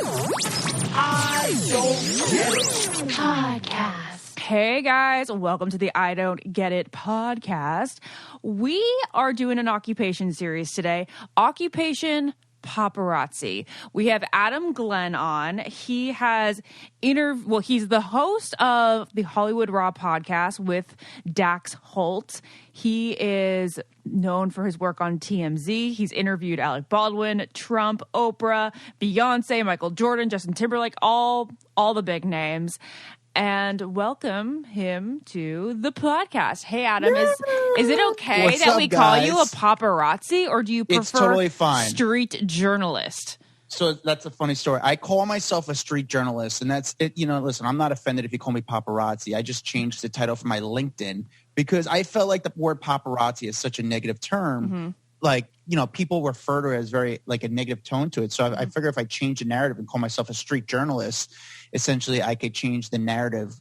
I Don't Get It Podcast. Hey guys, welcome to the I Don't Get It podcast. We are doing an occupation series today. Occupation paparazzi. We have Adam Glyn on. He has he's the host of the Hollywood Raw podcast with Dax Holt. He is known for his work on TMZ. He's interviewed Alec Baldwin, Trump, Oprah, Beyonce, Michael Jordan, Justin Timberlake, all the big names. And welcome him to the podcast. Hey, Adam, is it okay What's that up, we call guys? you a paparazzi, or do you prefer It's totally fine. street journalist? So that's a funny story. I call myself a street journalist, and that's it. You know, listen, I'm not offended if you call me paparazzi. I just changed the title for my LinkedIn because I felt like the word paparazzi is such a negative term. Mm-hmm. Like, you know, people refer to it as very like a negative tone to it. So I figure if I change the narrative and call myself a street journalist, essentially I could change the narrative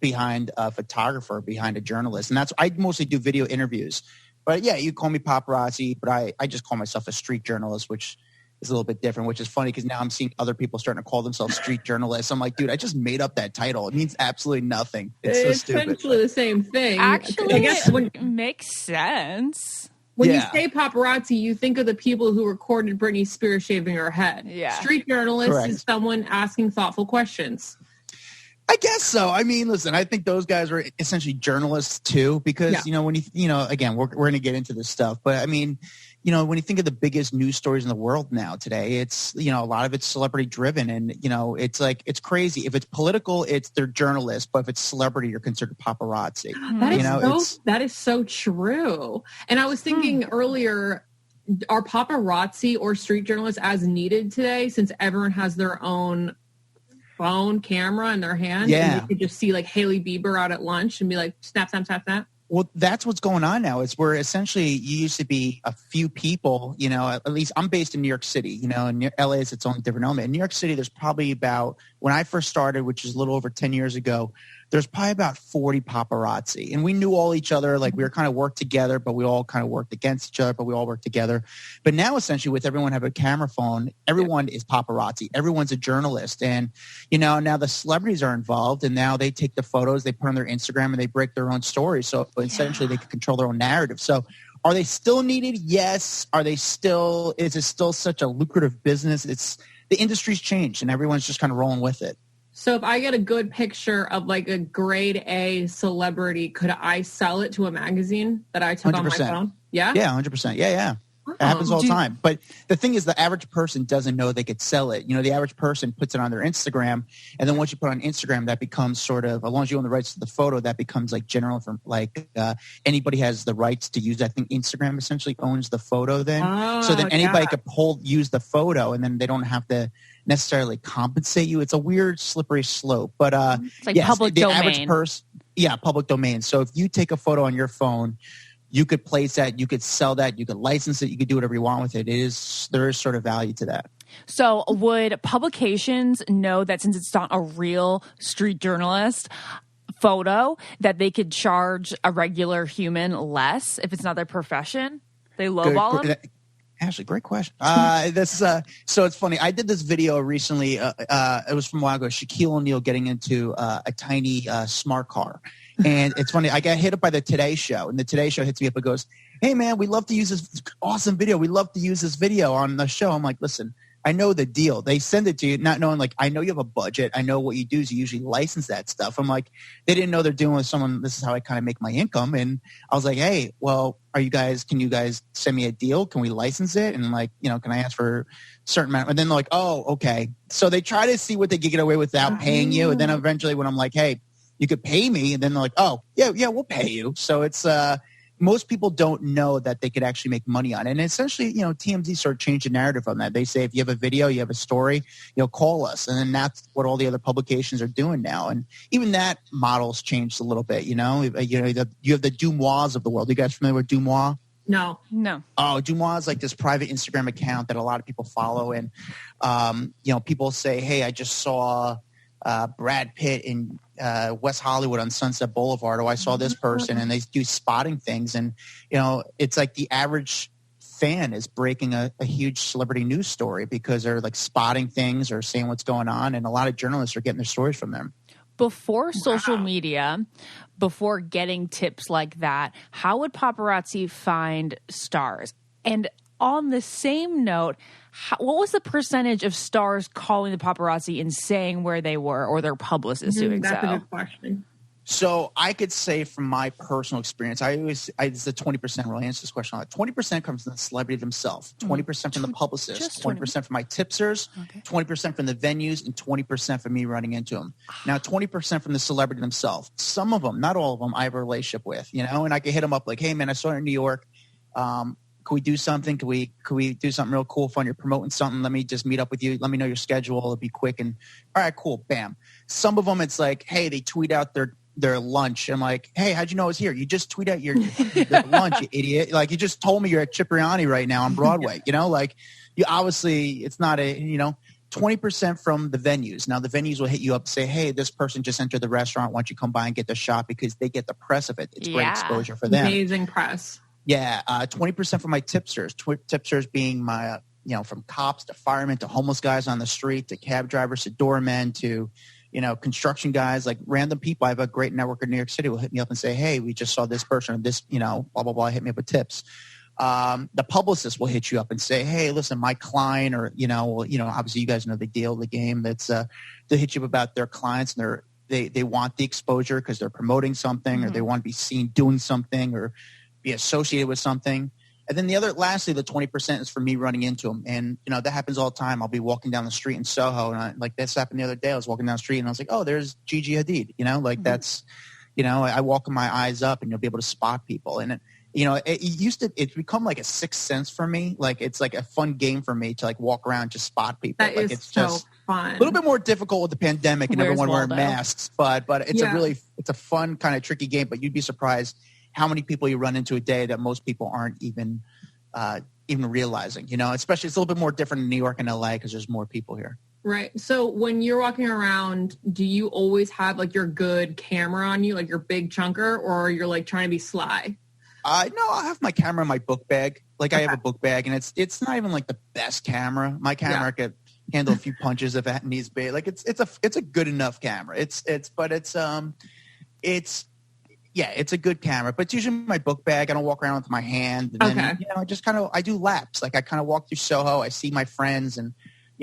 behind a photographer, behind a journalist. And that's, I mostly do video interviews. But yeah, you call me paparazzi, but I just call myself a street journalist, which is a little bit different, which is funny because now I'm seeing other people starting to call themselves street journalists. I'm like, dude, I just made up that title. It means absolutely nothing. It's so stupid. Essentially the same thing. Actually, I guess it makes sense. when Yeah. you say paparazzi, you think of the people who recorded Britney Spears shaving her head. Yeah. Street journalist Correct. is someone asking thoughtful questions. I guess so. I mean, listen, I think those guys are essentially journalists too, because, Yeah. you know, when again, we're going to get into this stuff, but I mean, you know, when you think of the biggest news stories in the world now today, it's, you know, a lot of it's celebrity driven and, you know, it's like, it's crazy. If it's political, they're journalists, but if it's celebrity, you're considered paparazzi. That is so true. And I was thinking earlier, are paparazzi or street journalists as needed today since everyone has their own phone camera in their hand? Yeah. And you could just see like Hailey Bieber out at lunch and be like, snap, snap, snap, snap. Well, that's what's going on now. It's where essentially you used to be a few people, you know, at least I'm based in New York City, you know, and LA is its own different element. In New York City, there's probably about, when I first started, which is a little over 10 years ago, there's probably about 40 paparazzi. And we knew all each other, like we were kind of worked together, but we all kind of worked against each other, but we all worked together. But now essentially with everyone having a camera phone, everyone is paparazzi. Everyone's a journalist. And, you know, now the celebrities are involved and now they take the photos, they put on their Instagram and they break their own stories. So essentially they can control their own narrative. So are they still needed? Yes. Is it still such a lucrative business? The industry's changed and everyone's just kind of rolling with it. So if I get a good picture of like a grade A celebrity, could I sell it to a magazine that I took 100%. on my phone? Yeah? Yeah, 100%. Yeah. It happens all the time. But the thing is, the average person doesn't know they could sell it. You know, the average person puts it on their Instagram. And then once you put it on Instagram, that becomes sort of, as long as you own the rights to the photo, that becomes like general from like anybody has the rights to use. I think Instagram essentially owns the photo then. So then anybody could use the photo and then they don't have to necessarily compensate you. It's a weird slippery slope. But it's like public domain. Average person, public domain. So if you take a photo on your phone, you could place that, you could sell that, you could license it, you could do whatever you want with it. There is sort of value to that. So would publications know that since it's not a real street journalist photo, that they could charge a regular human less if it's not their profession? They lowball them? Ashley, great question. So it's funny. I did this video recently. It was from a while ago. Shaquille O'Neal getting into a tiny smart car. And it's funny. I got hit up by the Today Show. And the Today Show hits me up and goes, hey, man, we'd love to use this awesome video. We'd love to use this video on the show. I'm like, listen, I know the deal. They send it to you not knowing, like, I know you have a budget. I know what you do is you usually license that stuff. I'm like, they didn't know they're doing with someone. This is how I kind of make my income. And I was like, hey, well, can you guys send me a deal? Can we license it? And like, you know, can I ask for a certain amount? And then they're like, oh, okay. So they try to see what they can get away with without paying you. And then eventually when I'm like, hey, you could pay me. And then they're like, oh, yeah, we'll pay you. So it's most people don't know that they could actually make money on it. And essentially, you know, TMZ sort of changed the narrative on that. They say, if you have a video, you have a story, you know, call us. And then that's what all the other publications are doing now. And even that model's changed a little bit, you know. You have the Dumois of the world. You guys familiar with Dumois? No. Oh, Dumois is like this private Instagram account that a lot of people follow. And, you know, people say, hey, I just saw Brad Pitt in West Hollywood on Sunset Boulevard. Oh, I saw this person, and they do spotting things. And, you know, it's like the average fan is breaking a huge celebrity news story because they're like spotting things or saying what's going on. And a lot of journalists are getting their stories from them. Before social media, before getting tips like that, how would paparazzi find stars? And on the same note, what was the percentage of stars calling the paparazzi and saying where they were, or their publicists doing That's so? a good question. So I could say from my personal experience, it's the 20% rule. I answer this question a lot. 20% comes from the celebrity themselves, 20% from the publicist, 20% from my tipsters, 20% from the venues, and 20% from me running into them. Now, 20% from the celebrity themselves. Some of them, not all of them, I have a relationship with, and I can hit them up like, hey, man, I saw you in New York. Can we do something? Can we do something real cool, fun? You're promoting something. Let me just meet up with you. Let me know your schedule. It'll be quick. And all right, cool. Bam. Some of them, it's like, hey, they tweet out their lunch. I'm like, hey, how'd you know I was here? You just tweet out your lunch, you idiot. Like, you just told me you're at Cipriani right now on Broadway. Like, you obviously, it's not 20% from the venues. Now, the venues will hit you up and say, hey, this person just entered the restaurant. Why don't you come by and get the shot? Because they get the press of it. It's great exposure for them. Amazing press. Yeah. 20% from my tipsters. Tipsters being my, from cops to firemen to homeless guys on the street to cab drivers to doormen to, construction guys, like random people. I have a great network in New York City will hit me up and say, hey, we just saw this person or this, blah, blah, blah, hit me up with tips. The publicist will hit you up and say, hey, listen, my client or, obviously you guys know the deal, the game that's, they'll hit you up about their clients and they want the exposure because they're promoting something or they want to be seen doing something or be associated with something. And then lastly, the 20% is for me running into them. And, that happens all the time. I'll be walking down the street in Soho and like this happened the other day. I was walking down the street and I was like, oh, there's Gigi Hadid, that's, I walk with my eyes up and you'll be able to spot people. And, it's become like a sixth sense for me. Like, it's like a fun game for me to like walk around, just spot people. That like is it's so just fun. A little bit more difficult with the pandemic and everyone wearing masks, but it's it's a fun kind of tricky game, but you'd be surprised how many people you run into a day that most people aren't even realizing, especially it's a little bit more different in New York and LA because there's more people here. Right. So when you're walking around, do you always have like your good camera on you, like your big chunker, or you're like trying to be sly? No, I have my camera in my book bag. Like I have a book bag and it's not even like the best camera. My camera could handle a few punches if it needs to be. Like it's a good enough camera. It's a good camera, but it's usually my book bag. I don't walk around with my hand. And then, I just I do laps. Like I kind of walk through Soho. I see my friends and,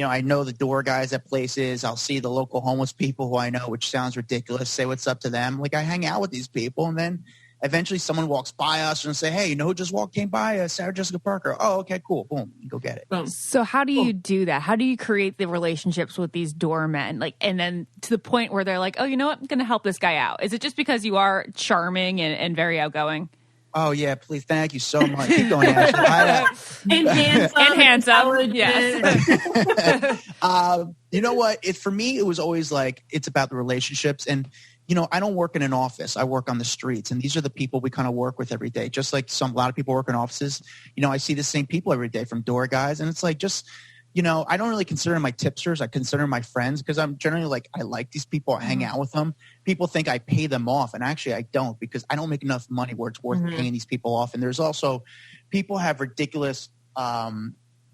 I know the door guys at places. I'll see the local homeless people who I know, which sounds ridiculous. Say what's up to them. Like I hang out with these people and then eventually someone walks by us and say, hey, who just came by? Sarah Jessica Parker. Oh, okay, cool. Boom. You go get it. Boom. So how do you do that? How do you create the relationships with these doormen? Like, and then to the point where they're like, oh, you know what? I'm going to help this guy out. Is it just because you are charming and very outgoing? Oh, yeah, please. Thank you so much. Keep going, Ashley. And handsome. Yes. You know what? For me, it was always like, it's about the relationships. And, I don't work in an office. I work on the streets. And these are the people we kind of work with every day. Just like a lot of people work in offices. I see the same people every day from door guys. And it's like just, I don't really consider them my tipsters. I consider them my friends because I'm generally like, I like these people. I hang out with them. People think I pay them off. And actually I don't because I don't make enough money where it's worth paying these people off. And there's also people have ridiculous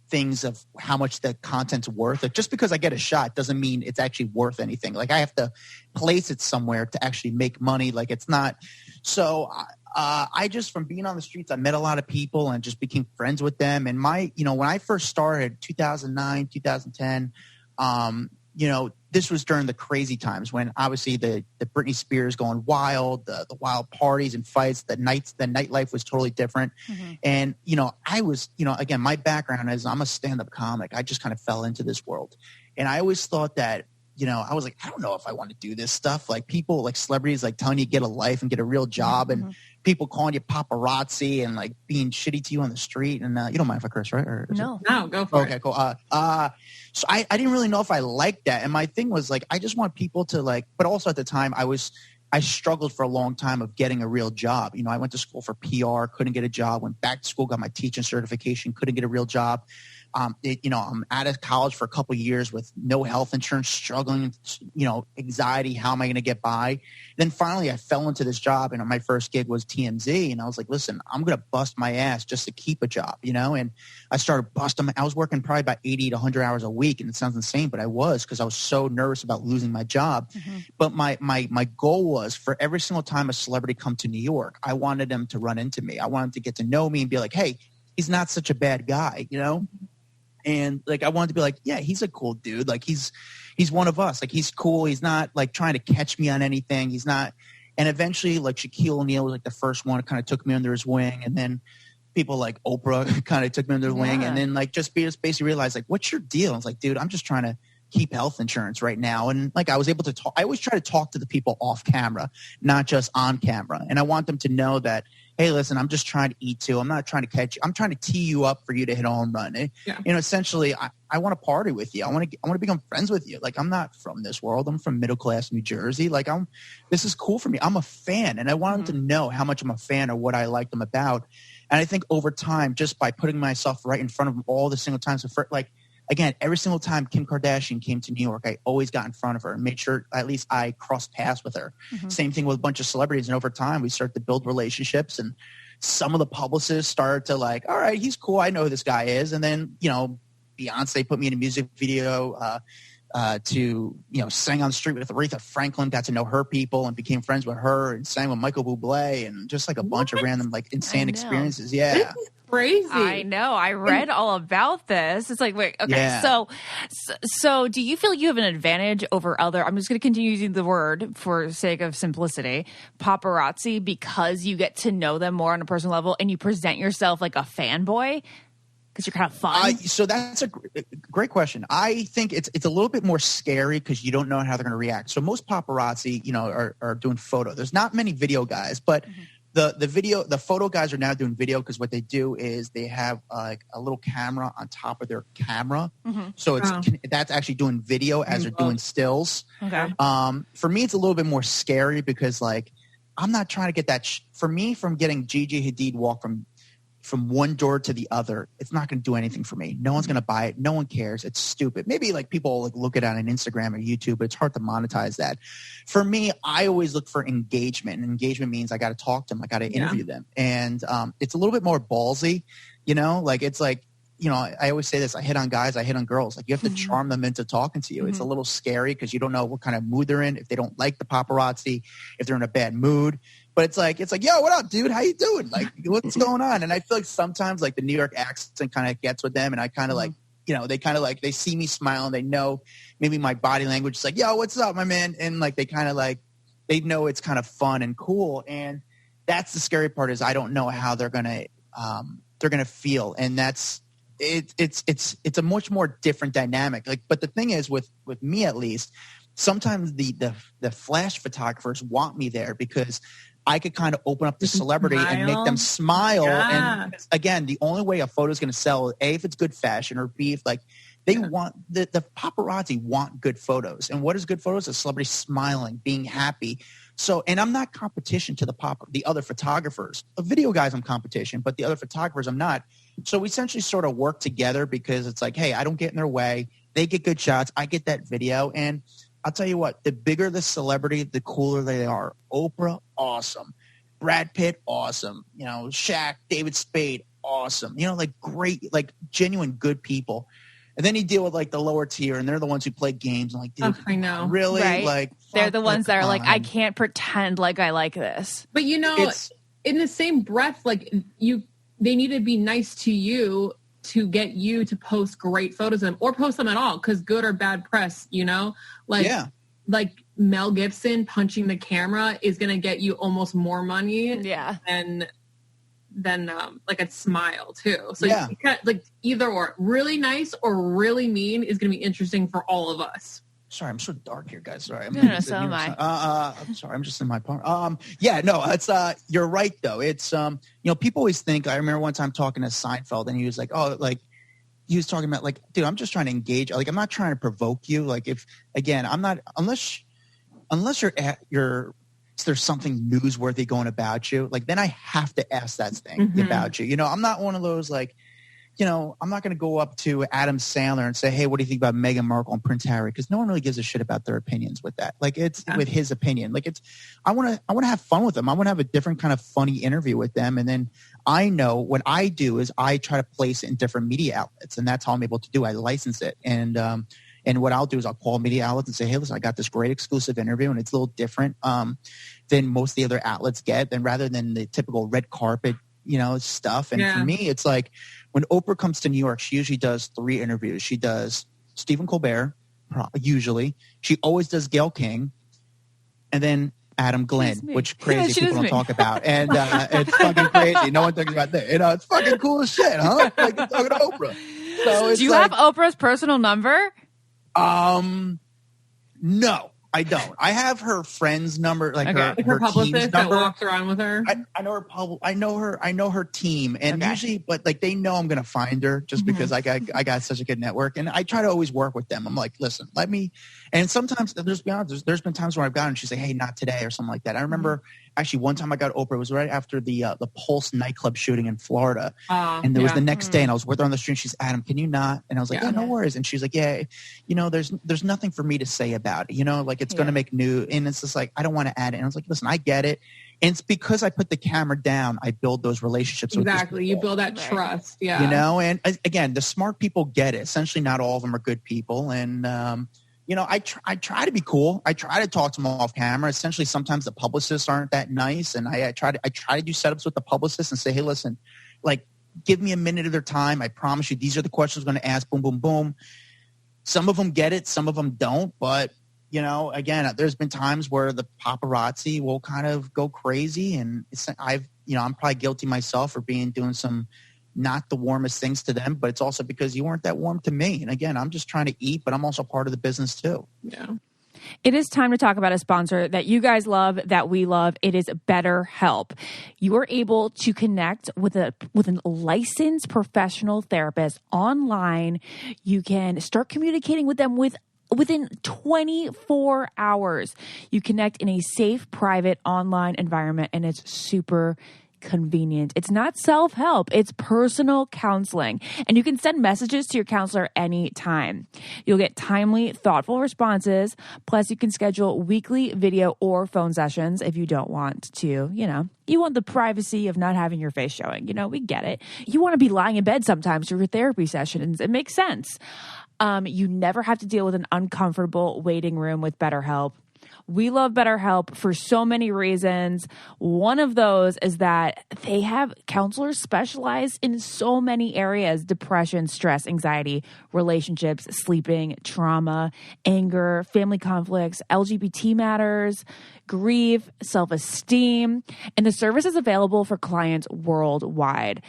things of how much the content's worth. Like just because I get a shot doesn't mean it's actually worth anything. Like I have to place it somewhere to actually make money. Like it's not. So I just, from being on the streets, I met a lot of people and just became friends with them. And when I first started 2009, 2010, this was during the crazy times when obviously the Britney Spears going wild, the wild parties and fights, the nightlife was totally different. And, I was, again, my background is I'm a stand-up comic. I just kind of fell into this world. And I always thought that, I was like, I don't know if I want to do this stuff. Like people, like celebrities, like telling you get a life and get a real job and people calling you paparazzi and like being shitty to you on the street. And you don't mind if I curse, right? Or no, go for it. Okay, cool. So I didn't really know if I liked that. And my thing was like, I just want people to like, but also at the time I struggled for a long time of getting a real job. I went to school for PR, couldn't get a job, went back to school, got my teaching certification, couldn't get a real job. I'm out of college for a couple of years with no health insurance, struggling, anxiety. How am I going to get by? Then finally I fell into this job, and my first gig was TMZ. And I was like, listen, I'm going to bust my ass just to keep a job, and I started busting. I was working probably about 80 to 100 hours a week. And it sounds insane, but I was, because I was so nervous about losing my job. Mm-hmm. But my goal was, for every single time a celebrity come to New York, I wanted them to run into me. I wanted them to get to know me and be like, hey, he's not such a bad guy, And like, I wanted to be like, yeah, he's a cool dude. Like he's one of us. Like he's cool. He's not like trying to catch me on anything. He's not. And eventually, like Shaquille O'Neal was like the first one, kind of took me under his wing. And then people like Oprah kind of took me under their wing. And then like just basically realized, like, what's your deal? I was like, dude, I'm just trying to keep health insurance right now. And like, I was able to talk. I always try to talk to the people off camera, not just on camera. And I want them to know that, hey, listen, I'm just trying to eat too. I'm not trying to catch you. I'm trying to tee you up for you to hit a home run. Essentially, I want to party with you. I want to become friends with you. Like, I'm not from this world. I'm from middle class New Jersey. Like, this is cool for me. I'm a fan, and I want them to know how much I'm a fan or what I like them about. And I think over time, just by putting myself right in front of them all the single times, again, every single time Kim Kardashian came to New York, I always got in front of her and made sure at least I crossed paths with her. Mm-hmm. Same thing with a bunch of celebrities. And over time, we started to build relationships. And some of the publicists started to like, all right, he's cool. I know who this guy is. And then, Beyonce put me in a music video to sang on the street with Aretha Franklin, got to know her people and became friends with her, and sang with Michael Bublé, and just like a bunch of random like insane experiences. Yeah. This is crazy. I know. I read all about this. It's like, wait, okay. Yeah. So do you feel you have an advantage over other, I'm just going to continue using the word for sake of simplicity, paparazzi, because you get to know them more on a personal level and you present yourself like a fanboy? Because you're kind of fun. So that's a great question. I think it's a little bit more scary because you don't know how they're going to react. So most paparazzi, are doing photo. There's not many video guys, but the photo guys are now doing video, because what they do is they have like a little camera on top of their camera. Mm-hmm. So that's actually doing video as they're doing stills. Okay. For me, it's a little bit more scary because like I'm not trying to get that. For me, from getting Gigi Hadid walk from one door to the other, it's not going to do anything for me. No one's going to buy it. No one cares. It's stupid. Maybe like people like look at it on Instagram or YouTube, but it's hard to monetize that. For me, I always look for engagement, and engagement means I got to talk to them. I got to interview them. And it's a little bit more ballsy, like it's like, I always say this, I hit on guys, I hit on girls. Like you have to charm them into talking to you. Mm-hmm. It's a little scary because you don't know what kind of mood they're in, if they don't like the paparazzi, if they're in a bad mood. But it's like, yo, what up, dude? How you doing? Like, what's going on? And I feel like sometimes like the New York accent kind of gets with them. And I kind of like, they kind of like, they see me smile and they know maybe my body language is like, yo, what's up, my man? And like, they kind of like, they know it's kind of fun and cool. And that's the scary part, is I don't know how they're going to feel. And that's, it's a much more different dynamic. Like, but the thing is with me, at least, sometimes the flash photographers want me there because I could kind of open up the celebrity and make them smile. Yeah. And again, the only way a photo is going to sell, A, if it's good fashion, or B, if like they want the paparazzi want good photos. And what is good photos? A celebrity smiling, being happy. So, and I'm not competition to the other photographers. The video guys, I'm competition, but the other photographers, I'm not. So we essentially sort of work together because it's like, hey, I don't get in their way. They get good shots. I get that video. And I'll tell you what, the bigger the celebrity, the cooler they are. Oprah, awesome. Brad Pitt, awesome. Shaq, David Spade, awesome. Like great, like genuine good people. And then you deal with like the lower tier, and they're the ones who play games. I'm like, dude, I know. Really? Right. Like they're the ones that are like, I can't pretend like I like this. But in the same breath, like they need to be nice to you to get you to post great photos of them, or post them at all, because good or bad press, like Mel Gibson punching the camera is going to get you almost more money than like a smile too. So you can't, like, either or, really nice or really mean is going to be interesting for all of us. Sorry, I'm so dark here, guys. Sorry. No, so am I. I'm sorry. I'm just in my part. It's you're right though. It's people always think. I remember one time talking to Seinfeld, and he was like, he was talking about like, dude, I'm just trying to engage. Like, I'm not trying to provoke you. Like, I'm not, unless there's something newsworthy going about you. Like, then I have to ask that thing about you. I'm not one of those like, I'm not going to go up to Adam Sandler and say, hey, what do you think about Meghan Markle and Prince Harry? Because no one really gives a shit about their opinions with that. Like it's with his opinion. Like I want to have fun with them. I want to have a different kind of funny interview with them. And then I know what I do is I try to place it in different media outlets, and that's how I'm able to do. I license it. And what I'll do is I'll call media outlets and say, hey, listen, I got this great exclusive interview, and it's a little different than most of the other outlets get. And rather than the typical red carpet, stuff. And for me, it's like when Oprah comes to New York, she usually does 3 interviews. She does Stephen Colbert, usually. She always does Gayle King, and then Adam Glyn, which crazy people don't talk about. And it's fucking crazy. No one thinks about that. It's fucking cool as shit, huh? Like you're talking to Oprah. So it's do you have Oprah's personal number? No. I don't. I have her friend's number, like her publicist that walks around with her. I know her. I know her team, and usually, but like they know I'm going to find her just because I got such a good network, and I try to always work with them. I'm like, listen, let me. And sometimes, there's been times where I've gotten, she's like, hey, not today, or something like that. I remember actually one time I got Oprah. It was right after the Pulse nightclub shooting in Florida, and there was the next day, and I was with her on the street. And she's, Adam, can you not? And I was like, yeah, no worries. And she's like, yeah, there's nothing for me to say about it. Like it's going to make news, and it's just like I don't want to add it. And I was like, listen, I get it. And it's because I put the camera down, I build those relationships. Exactly. You build that trust. Yeah. And again, the smart people get it. Essentially, not all of them are good people. And, I try to be cool. I try to talk to them off camera. Essentially, sometimes the publicists aren't that nice. And I try to do setups with the publicists and say, hey, listen, like, give me a minute of their time. I promise you, these are the questions I'm going to ask. Boom, boom, boom. Some of them get it. Some of them don't. But again, there's been times where the paparazzi will kind of go crazy, and I'm probably guilty myself for doing some not the warmest things to them, but it's also because you weren't that warm to me. And again, I'm just trying to eat, but I'm also part of the business too. Yeah. It is time to talk about a sponsor that you guys love, that we love. It is BetterHelp. You are able to connect with a licensed professional therapist online. You can start communicating with them within 24 hours. You connect in a safe, private, online environment, and it's super convenient. It's not self-help. It's personal counseling. And you can send messages to your counselor anytime. You'll get timely, thoughtful responses. Plus, you can schedule weekly video or phone sessions if you don't want to, you want the privacy of not having your face showing. We get it. You want to be lying in bed sometimes for your therapy sessions. It makes sense. You never have to deal with an uncomfortable waiting room with BetterHelp. We love BetterHelp for so many reasons. One of those is that they have counselors specialized in so many areas: depression, stress, anxiety, relationships, sleeping, trauma, anger, family conflicts, LGBT matters, grief, self-esteem. And the service is available for clients worldwide.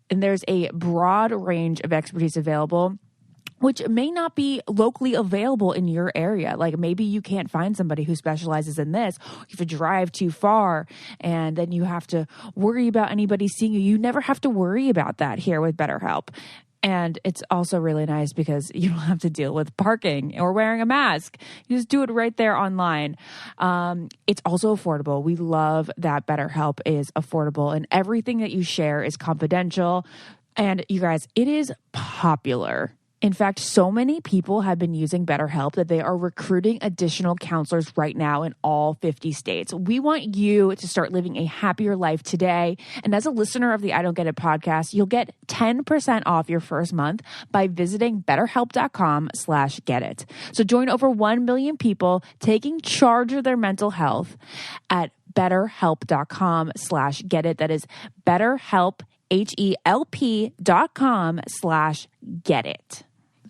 And there's a broad range of expertise available, which may not be locally available in your area. Like maybe you can't find somebody who specializes in this. You have to drive too far, and then you have to worry about anybody seeing you. You never have to worry about that here with BetterHelp. And it's also really nice because you don't have to deal with parking or wearing a mask. You just do it right there online. It's also affordable. We love that BetterHelp is affordable, and everything that you share is confidential. And you guys, it is popular. In fact, so many people have been using BetterHelp that they are recruiting additional counselors right now in all 50 states. We want you to start living a happier life today. And as a listener of the I Don't Get It podcast, you'll get 10% off your first month by visiting BetterHelp.com/getit. So join over 1 million people taking charge of their mental health at BetterHelp.com/getit. That is BetterHelp, HELP.com/getit.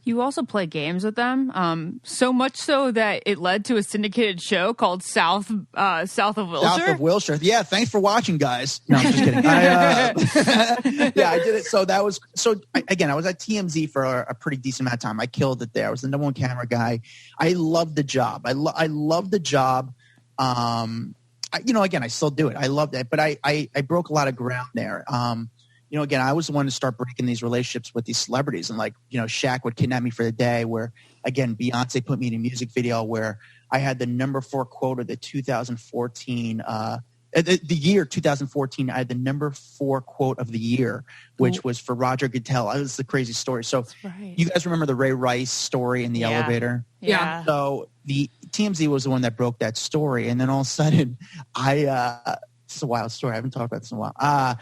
You also play games with them, so much so that it led to a syndicated show called South of Wilshire. South of Wilshire. Yeah, thanks for watching, guys. No, I'm just kidding. I did it. So I was at TMZ for a pretty decent amount of time. I killed it there. I was the number one camera guy. I loved the job. I loved the job. Again, I still do it. I loved it, but I broke a lot of ground there. Again, I was the one to start breaking these relationships with these celebrities. And Shaq would kidnap me for the day where, again, Beyonce put me in a music video where I had the number 4 quote of the 2014 The year 2014, I had the number 4 quote of the year, which was for Roger Goodell. That was the crazy story. So you guys remember the Ray Rice story in the elevator? Yeah. So the TMZ was the one that broke that story. And then all of a sudden, it's a wild story. I haven't talked about this in a while.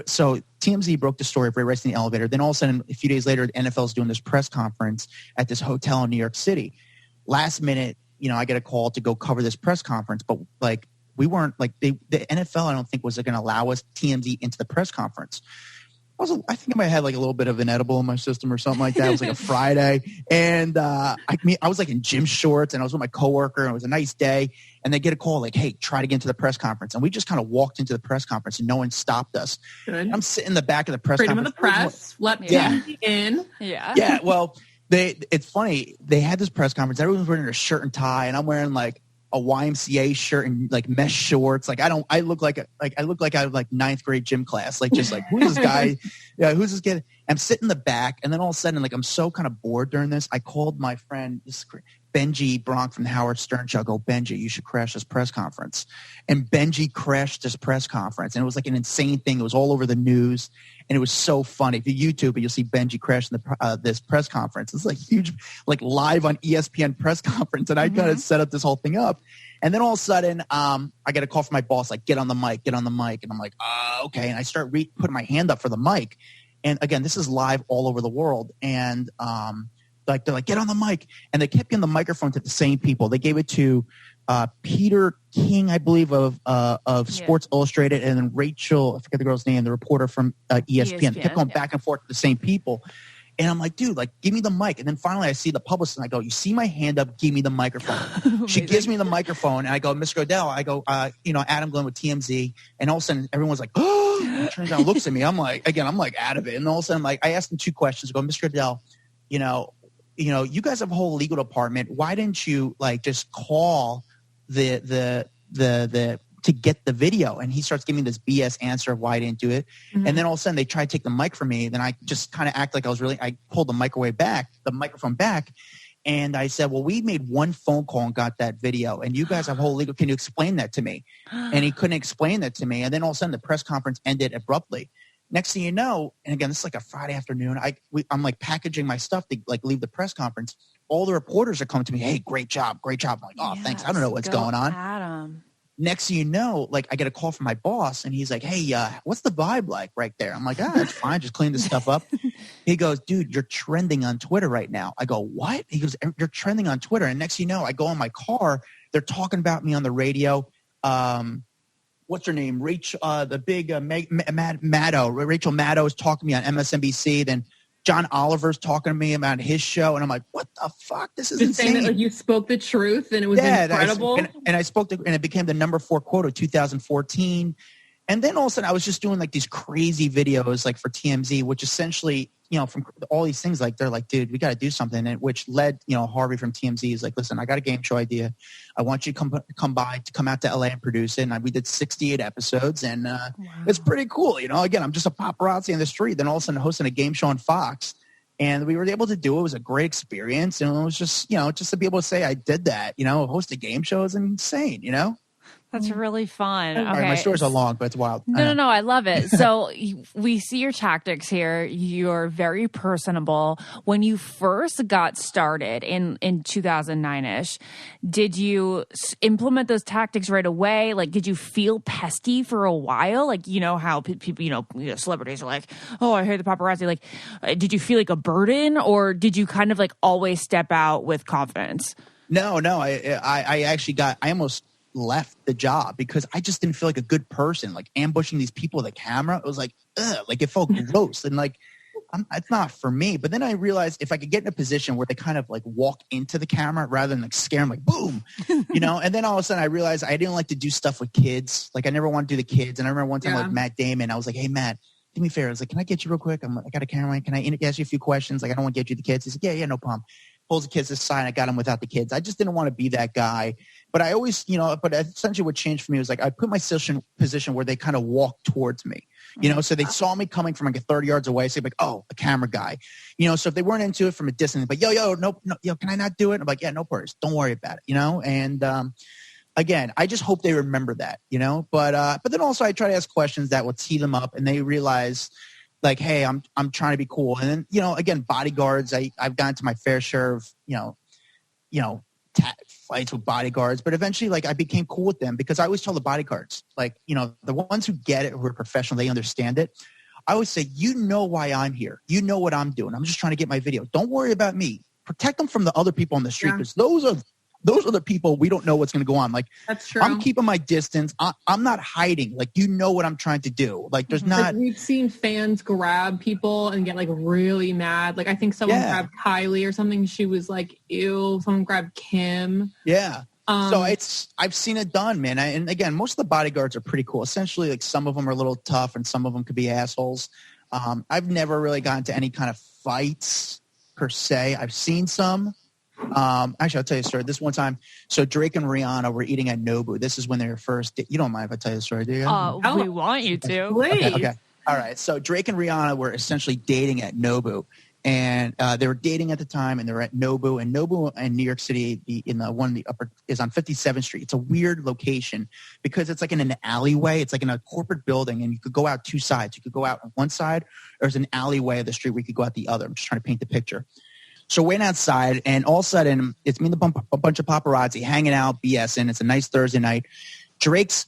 So TMZ broke the story of Ray Rice in the elevator. Then all of a sudden, a few days later, the NFL is doing this press conference at this hotel in New York City. Last minute, I get a call to go cover this press conference, but like we weren't like the NFL. I don't think was going to allow us TMZ into the press conference. I think I might have had like a little bit of an edible in my system or something like that. It was like a Friday, and I was like in gym shorts, and I was with my coworker, and it was a nice day. And they get a call like, "Hey, try to get into the press conference." And we just kind of walked into the press conference, and no one stopped us. Good. I'm sitting in the back of the press Freedom conference. of the press. Let TMZ in. Yeah. Yeah. Well, it's funny. They had this press conference. Everyone's wearing a shirt and tie, and I'm wearing like a YMCA shirt and like mesh shorts. Like I look like I have like 9th grade gym class. Like just like who's this guy? Yeah, who's this kid? I'm sitting in the back, and then all of a sudden, like I'm so kind of bored during this. I called my friend Benji Bronk from the Howard Stern show. I go, Benji, you should crash this press conference. And Benji crashed this press conference, and it was like an insane thing. It was all over the news, and it was so funny. If you YouTube it, you'll see Benji crashing this press conference. It's like huge, like live on ESPN press conference, and I kind of set up this whole thing up. And then all of a sudden, I get a call from my boss, like, get on the mic. And I'm like, okay. And I start putting my hand up for the mic. And again, this is live all over the world. And they're like, get on the mic. And they kept giving the microphone to the same people. They gave it to Peter King, I believe, of Sports Illustrated, and then Rachel, I forget the girl's name, the reporter from ESPN. They kept going back and forth to the same people. And I'm like, dude, like, give me the mic. And then finally I see the publicist, and I go, you see my hand up, give me the microphone. She gives me the microphone, and I go, Miss Godell, I go, Adam Glyn with TMZ. And all of a sudden everyone's like, oh, turns around, looks at me. I'm like out of it. And all of a sudden, like, I asked them 2 questions. I go, Mr. Godell, you guys have a whole legal department. Why didn't you like just call the to get the video? And he starts giving me this BS answer of why I didn't do it. Mm-hmm. And then all of a sudden they try to take the mic from me. Then I just kind of act like I pulled the microphone back. And I said, well, we made one phone call and got that video. And you guys have whole legal, can you explain that to me? And he couldn't explain that to me. And then all of a sudden the press conference ended abruptly. Next thing you know, and again, this is like a Friday afternoon, I'm like packaging my stuff to like leave the press conference. All the reporters are coming to me, hey, great job. I'm like, oh, yes, thanks. I don't know what's going on. Adam. Next thing you know, like I get a call from my boss, and he's like, hey, what's the vibe like right there? I'm like, it's fine. Just clean this stuff up. He goes, dude, you're trending on Twitter right now. I go, what? He goes, you're trending on Twitter. And next thing you know, I go in my car. They're talking about me on the radio. What's her name? Rachel, the big Maddow. Rachel Maddow is talking to me on MSNBC. Then John Oliver's talking to me about his show, and I'm like, "What the fuck? This is just insane!" Saying that, like, you spoke the truth, and it was incredible. And I spoke, and it became the number 4 quote of 2014. And then all of a sudden, I was just doing like these crazy videos, like for TMZ, which essentially, from all these things, like they're like, dude, we got to do something. And which led, Harvey from TMZ is like, listen, I got a game show idea. I want you to come out to LA and produce it. And we did 68 episodes, and it's pretty cool. Again, I'm just a paparazzi on the street. Then all of a sudden hosting a game show on Fox, and we were able to do it. It was a great experience. And it was just, just to be able to say I did that, host a game show is insane, That's really fun. Okay. Right, my stories are long, but it's wild. No, I love it. So we see your tactics here. You're very personable. When you first got started in 2009-ish, did you implement those tactics right away? Like, did you feel pesky for a while? Like, how people, celebrities are like, oh, I hate the paparazzi. Like, did you feel like a burden, or did you kind of like always step out with confidence? No. I almost left the job because I just didn't feel like a good person, like ambushing these people with a camera. It was like, like it felt gross, and like it's not for me. But then I realized if I could get in a position where they kind of like walk into the camera rather than like scare them, like boom, and then all of a sudden I realized I didn't like to do stuff with kids. Like I never want to do the kids. And I remember one time like Matt Damon, I was like, hey Matt, do me a favor. I was like, can I get you real quick? I got a camera. Can I ask you a few questions? Like I don't want to get you the kids. He said, yeah, no problem. Pulls the kids aside. I got him without the kids. I just didn't want to be that guy. But I always, but essentially what changed for me was like I put myself in a position where they kind of walked towards me, so they saw me coming from like 30 yards away. So like, oh, a camera guy, so if they weren't into it from a distance, like, yo, no, can I not do it? I'm like, yeah, no worries. Don't worry about it, And again, I just hope they remember that, you know. But then also I try to ask questions that will tee them up, and they realize, like, hey, I'm trying to be cool. And then, you know, again, bodyguards. I've gotten to my fair share of fights with bodyguards, but eventually, like, I became cool with them because I always tell the bodyguards, like, you know, the ones who get it, who are professional, they understand it. I always say, you know why I'm here. You know what I'm doing. I'm just trying to get my video. Don't worry about me. Protect them from the other people on the street, because those are the people we don't know what's going to go on. Like, that's true. I'm keeping my distance. I'm not hiding. Like, you know what I'm trying to do. Like, there's not. Like, we've seen fans grab people and get like really mad. Like, I think someone grabbed Kylie or something. She was like, ew. Someone grabbed Kim. Yeah. So I've seen it done, man. And again, most of the bodyguards are pretty cool. Essentially, like, some of them are a little tough and some of them could be assholes. I've never really gotten to any kind of fights per se. I've seen some. Actually, I'll tell you a story. This one time, so Drake and Rihanna were eating at Nobu. This is when they were first. You don't mind if I tell you the story, do you? We want you to. Please. Okay. All right. So Drake and Rihanna were essentially dating at Nobu, and they were dating at the time, and they were at Nobu. And Nobu in New York City, in the upper, is on 57th Street. It's a weird location because it's like in an alleyway. It's like in a corporate building, and you could go out two sides. You could go out on one side, or there's an alleyway of the street where you could go out the other. I'm just trying to paint the picture. So we're outside, and all of a sudden, it's me and a bunch of paparazzi hanging out, BSing. It's a nice Thursday night. Drake's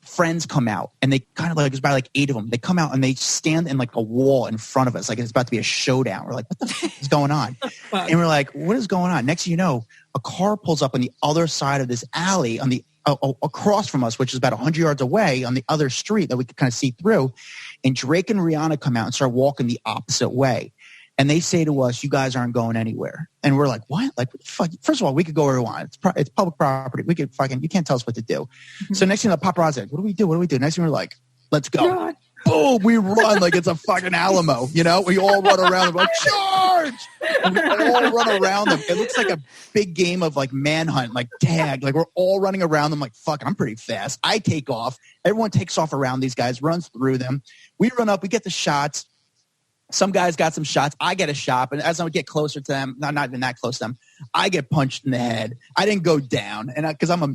friends come out, and they kind of, like, there's about like 8 of them. They come out, and they stand in like a wall in front of us, like it's about to be a showdown. We're like, what the fuck is going on? And we're like, what is going on? Next thing you know, a car pulls up on the other side of this alley on the across from us, which is about 100 yards away on the other street that we could kind of see through. And Drake and Rihanna come out and start walking the opposite way. And they say to us, you guys aren't going anywhere. And we're like, what? Like, what the fuck? First of all, we could go where we want. It's public property. We could you can't tell us what to do. Mm-hmm. So next thing the paparazzi, like, what do we do? What do we do? Next thing we're like, let's go. God. Boom, we run like it's a fucking Alamo. You know, we all run around them like, charge! And we all run around them. It looks like a big game of like manhunt, like tag. Like, we're all running around them like, fuck, I'm pretty fast. I take off. Everyone takes off around these guys, runs through them. We run up, we get the shots. Some guys got some shots. I get a shot, and as I would get closer to them, not even that close to them, I get punched in the head. I didn't go down, and because I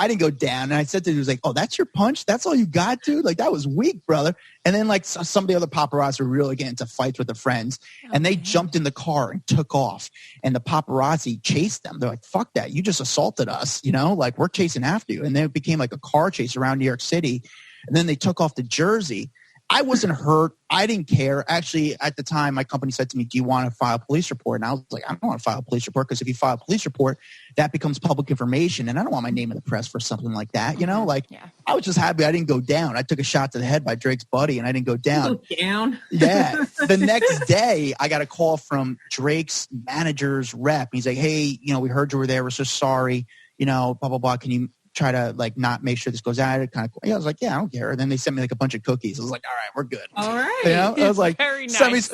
didn't go down. And I said to him, he was like, "Oh, that's your punch? That's all you got, dude? Like, that was weak, brother." And then, like, some of the other paparazzi were really getting into fights with their friends, and they jumped in the car and took off. And the paparazzi chased them. They're like, "Fuck that! You just assaulted us, you know? Like, we're chasing after you." And then it became like a car chase around New York City. And then they took off to Jersey. I wasn't hurt. I didn't care. Actually, at the time, my company said to me, do you want to file a police report? And I was like, I don't want to file a police report, because if you file a police report, that becomes public information. And I don't want my name in the press for something like that. You know, like, I was just happy I didn't go down. I took a shot to the head by Drake's buddy, and I didn't go down. Yeah. The next day, I got a call from Drake's manager's rep. He's like, hey, you know, we heard you were there. We're so sorry. You know, blah, blah, blah. Can you try to, like, not make sure this goes out? Kind of. I was like, yeah, I don't care. And then they sent me like a bunch of cookies. I was like, all right, we're good. All right. You know, I was like, very nice.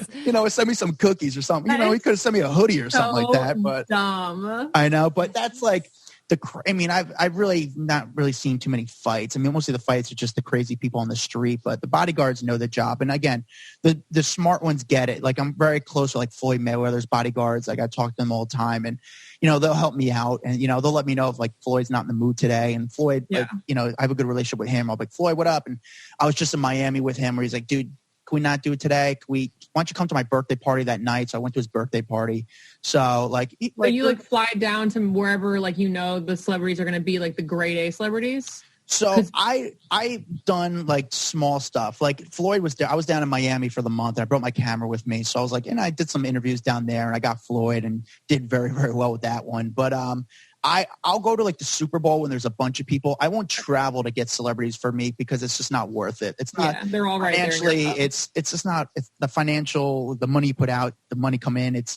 Send me some cookies or something. You know, he could have sent me a hoodie or something like that. But dumb. I know, but that's like I've really not really seen too many fights. I mean, mostly the fights are just the crazy people on the street, but the bodyguards know the job. And again, the smart ones get it. Like, I'm very close with like Floyd Mayweather's bodyguards. Like, I talk to them all the time, and, you know, they'll help me out, and, you know, they'll let me know if like Floyd's not in the mood today. And Floyd, like, you know, I have a good relationship with him. I'll be like, Floyd, what up? And I was just in Miami with him, where he's like, dude, can we not do it today? Why don't you come to my birthday party that night? So I went to his birthday party. So like you like fly down to wherever, like, you know, the celebrities are going to be, like the grade A celebrities. So I've done like small stuff. Like, Floyd was there. I was down in Miami for the month, and I brought my camera with me. So I was like, and I did some interviews down there, and I got Floyd and did very, very well with that one. But I'll go to like the Super Bowl when there's a bunch of people. I won't travel to get celebrities for me, because it's just not worth it. It's not. They're all right financially. It's just not. It's the financial, the money you put out, the money come in. It's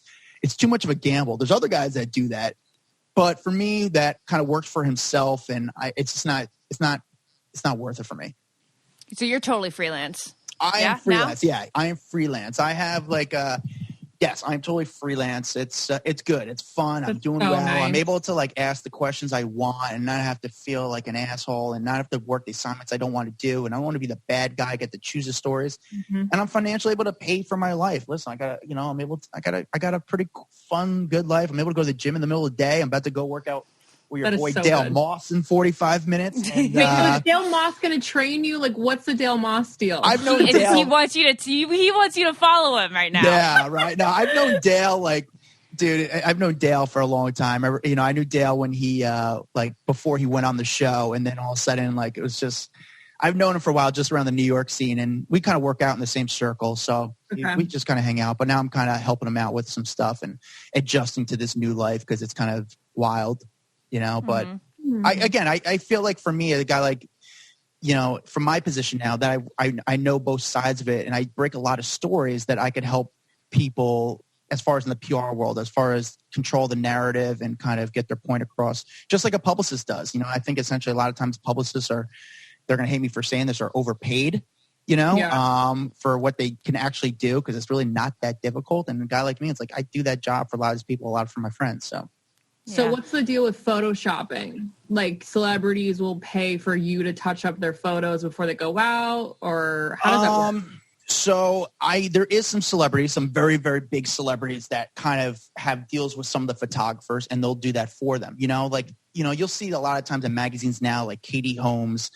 too much of a gamble. There's other guys that do that, but for me, that kind of works for himself, and it's just not. It's not worth it for me. So you're totally freelance. I am freelance. Now? Yeah, I am freelance. I have like yes, I'm totally freelance. It's good. It's fun. I'm doing well. Nice. I'm able to like ask the questions I want and not have to feel like an asshole, and not have to work the assignments I don't want to do. And I don't want to be the bad guy, get to choose the stories. Mm-hmm. And I'm financially able to pay for my life. Listen, I got a pretty fun, good life. I'm able to go to the gym in the middle of the day. I'm about to go work out your That is boy so Dale good. Moss in 45 minutes. And, Wait, so is Dale Moss going to train you? Like, what's the Dale Moss deal? I've known He Dale. wants you to follow him right now. Yeah, right. No, I've known Dale like, dude. I've known Dale for a long time. I knew Dale when he like before he went on the show, and then all of a sudden, like, it was just. I've known him for a while, just around the New York scene, and we kind of work out in the same circle. So we just kind of hang out. But now I'm kind of helping him out with some stuff and adjusting to this new life because it's kind of wild, you know. But I feel like for me, a guy like, you know, from my position now that I know both sides of it, and I break a lot of stories that I could help people as far as in the PR world, as far as control the narrative and kind of get their point across, just like a publicist does. You know, I think essentially a lot of times publicists they're going to hate me for saying this, are overpaid, you know, for what they can actually do, because it's really not that difficult. And a guy like me, it's like I do that job for a lot of these people, a lot for my friends. So what's the deal with photoshopping? Like, celebrities will pay for you to touch up their photos before they go out, or how does that work? So there is some celebrities, some very, very big celebrities that kind of have deals with some of the photographers, and they'll do that for them. You know, like, you know, you'll see a lot of times in magazines now, like Katie Holmes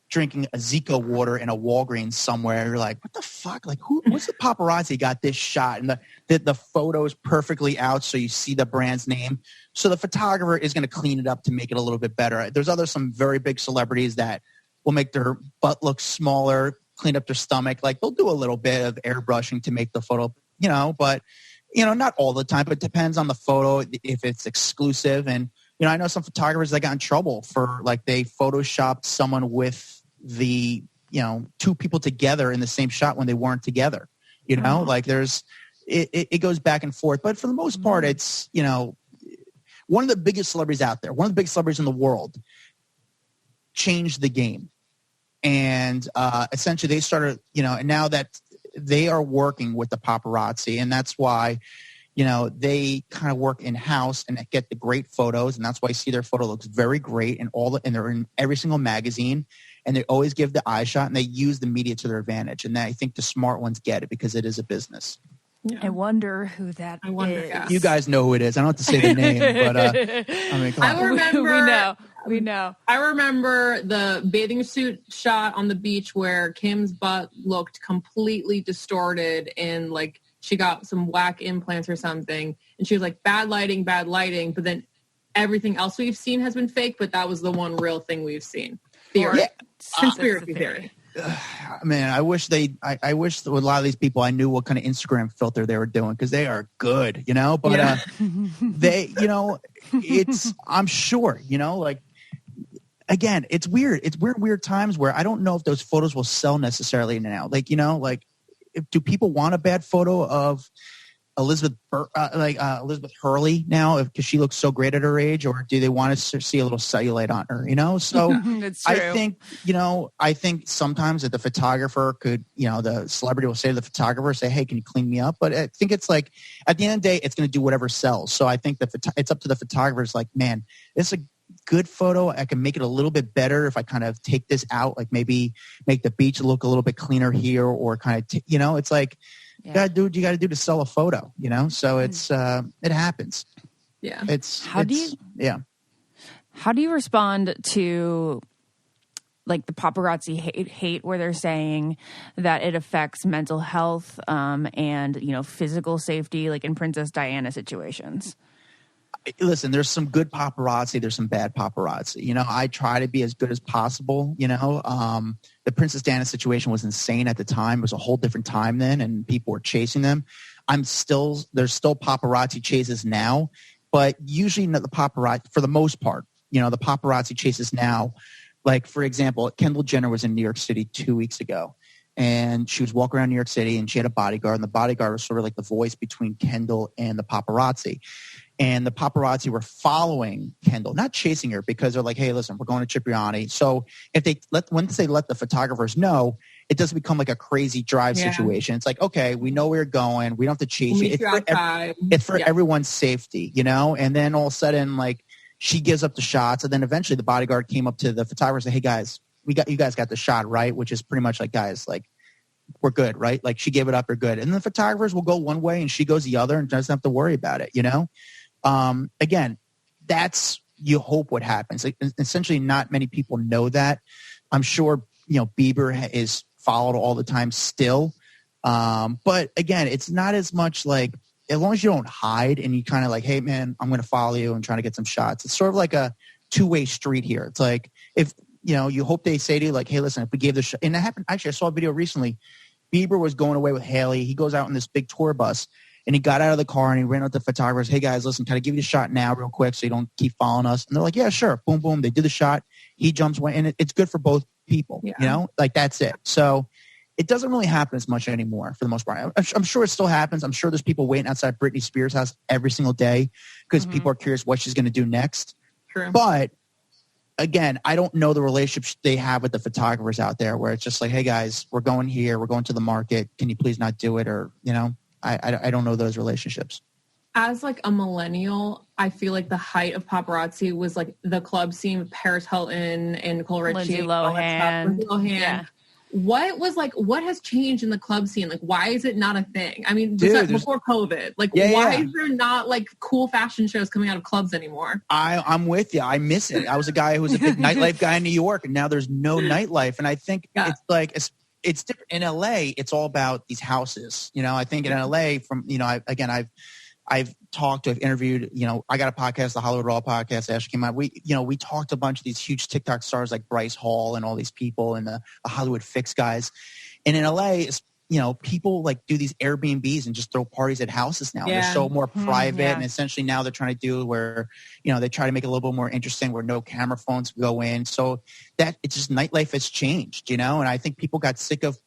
drinking a Zico water in a Walgreens somewhere. You're like, what the fuck? Like, what's the paparazzi got this shot? And the photo's perfectly out, so you see the brand's name. So the photographer is going to clean it up to make it a little bit better. There's some very big celebrities that will make their butt look smaller, clean up their stomach. Like, they'll do a little bit of airbrushing to make the photo, you know, but, you know, not all the time, but it depends on the photo, if it's exclusive. And, you know, I know some photographers that got in trouble for, like, they photoshopped someone with the, you know, two people together in the same shot when they weren't together, you know, like it goes back and forth. But for the most part, it's, you know, one of the biggest celebrities out there, one of the biggest celebrities in the world changed the game. And essentially they started, you know, and now that they are working with the paparazzi, and that's why, you know, they kind of work in-house and get the great photos. And that's why you see their photo looks very great and they're in every single magazine, and they always give the eye shot, and they use the media to their advantage. And I think the smart ones get it because it is a business. Yeah. I wonder who that is. Yeah. You guys know who it is. I don't have to say the name, but I mean, come on. I remember. We know. I remember the bathing suit shot on the beach where Kim's butt looked completely distorted, and like she got some whack implants or something, and she was like, bad lighting. But then everything else we've seen has been fake, but that was the one real thing we've seen. Theory. Yeah. Conspiracy theory. Man, I wish I wish with a lot of these people I knew what kind of Instagram filter they were doing, because they are good, you know. But they, you know, I'm sure, you know, like, again, it's weird. It's weird times where I don't know if those photos will sell necessarily now. Like, you know, like, do people want a bad photo of Elizabeth Hurley now because she looks so great at her age, or do they want to see a little cellulite on her, you know? So I think sometimes that the photographer could, you know, the celebrity will say to the photographer, say, hey, can you clean me up? But I think it's like, at the end of the day, it's going to do whatever sells. So I think it's up to the photographer's like, man, it's a good photo. I can make it a little bit better if I kind of take this out, like maybe make the beach look a little bit cleaner here, or kind of, you know, it's like, you got to do what you got to do to sell a photo, you know? So it's, it happens. Yeah. How do you respond to like the paparazzi hate where they're saying that it affects mental health, and, you know, physical safety, like in Princess Diana situations? Listen, there's some good paparazzi. There's some bad paparazzi. You know, I try to be as good as possible. You know, the Princess Diana situation was insane at the time. It was a whole different time then, and people were chasing them. There's still paparazzi chases now, but usually the paparazzi, for the most part, you know, the paparazzi chases now. Like, for example, Kendall Jenner was in New York City 2 weeks ago, and she was walking around New York City, and she had a bodyguard, and the bodyguard was sort of like the voice between Kendall and the paparazzi. And the paparazzi were following Kendall, not chasing her, because they're like, hey, listen, we're going to Cipriani. So once they let the photographers know, it doesn't become like a crazy drive situation. It's like, okay, we know where you're going. We don't have to chase you. It's for everyone's safety, you know? And then all of a sudden, like, she gives up the shots. And then eventually the bodyguard came up to the photographer and said, hey, guys, you guys got the shot, right? Which is pretty much like, guys, like, we're good, right? Like, she gave it up, you're good. And the photographers will go one way and she goes the other and doesn't have to worry about it, you know? Again, that's you hope what happens. Like, essentially, not many people know that. I'm sure, Bieber is followed all the time still. But again, it's not as much like, as long as you don't hide and you kind of like, hey man, I'm going to follow you and trying to get some shots. It's sort of like a two-way street here. It's like, if, you hope they say to you like, hey, listen, if we gave this shot, and that happened. Actually, I saw a video recently. Bieber was going away with Haley. He goes out in this big tour bus and he got out of the car and he ran out to the photographers. Hey guys, listen, can I give you the shot now real quick so you don't keep following us? And they're like, yeah, sure. Boom, boom. They did the shot. He jumps away and it's good for both people, like that's it. So it doesn't really happen as much anymore for the most part. I'm sure it still happens. I'm sure there's people waiting outside Britney Spears' house every single day because people are curious what she's going to do next. True. But again, I don't know the relationship they have with the photographers out there where it's just like, hey guys, we're going here. We're going to the market. Can you please not do it? Or, I don't know those relationships. As like a millennial, I feel like the height of paparazzi was like the club scene with Paris Hilton and Nicole Richie. Lindsay Lohan. Yeah. What has changed in the club scene? Like, why is it not a thing? I mean, before COVID, like, why is there not like cool fashion shows coming out of clubs anymore? I'm with you. I miss it. I was a guy who was a big nightlife guy in New York, and now there's no nightlife. And I think it's like, it's different. In LA, it's all about these houses. I think in LA I've talked, I've interviewed, I got a podcast, the Hollywood Raw podcast, Ashley came out. We talked to a bunch of these huge TikTok stars like Bryce Hall and all these people and the Hollywood Fix guys. And in LA, it's, people like do these Airbnbs and just throw parties at houses now. They're so more private. And essentially now they're trying to do where, they try to make it a little bit more interesting where no camera phones go in. So that it's just nightlife has changed, and I think people got sick of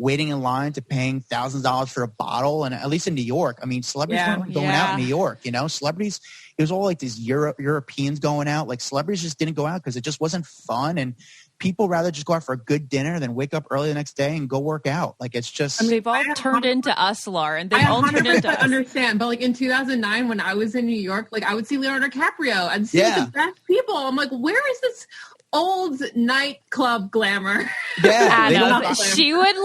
waiting in line to paying thousands of dollars for a bottle. And at least in New York, I mean, celebrities weren't going out in New York, celebrities, it was all like these Europeans going out. Like celebrities just didn't go out because it just wasn't fun. And people rather just go out for a good dinner than wake up early the next day and go work out. Like it's just, they've all turned into us, Lauren. They've all turned into us. I understand. But like in 2009, when I was in New York, like I would see Leonardo DiCaprio and see the best people. I'm like, where is this old nightclub glamour? Yeah, she would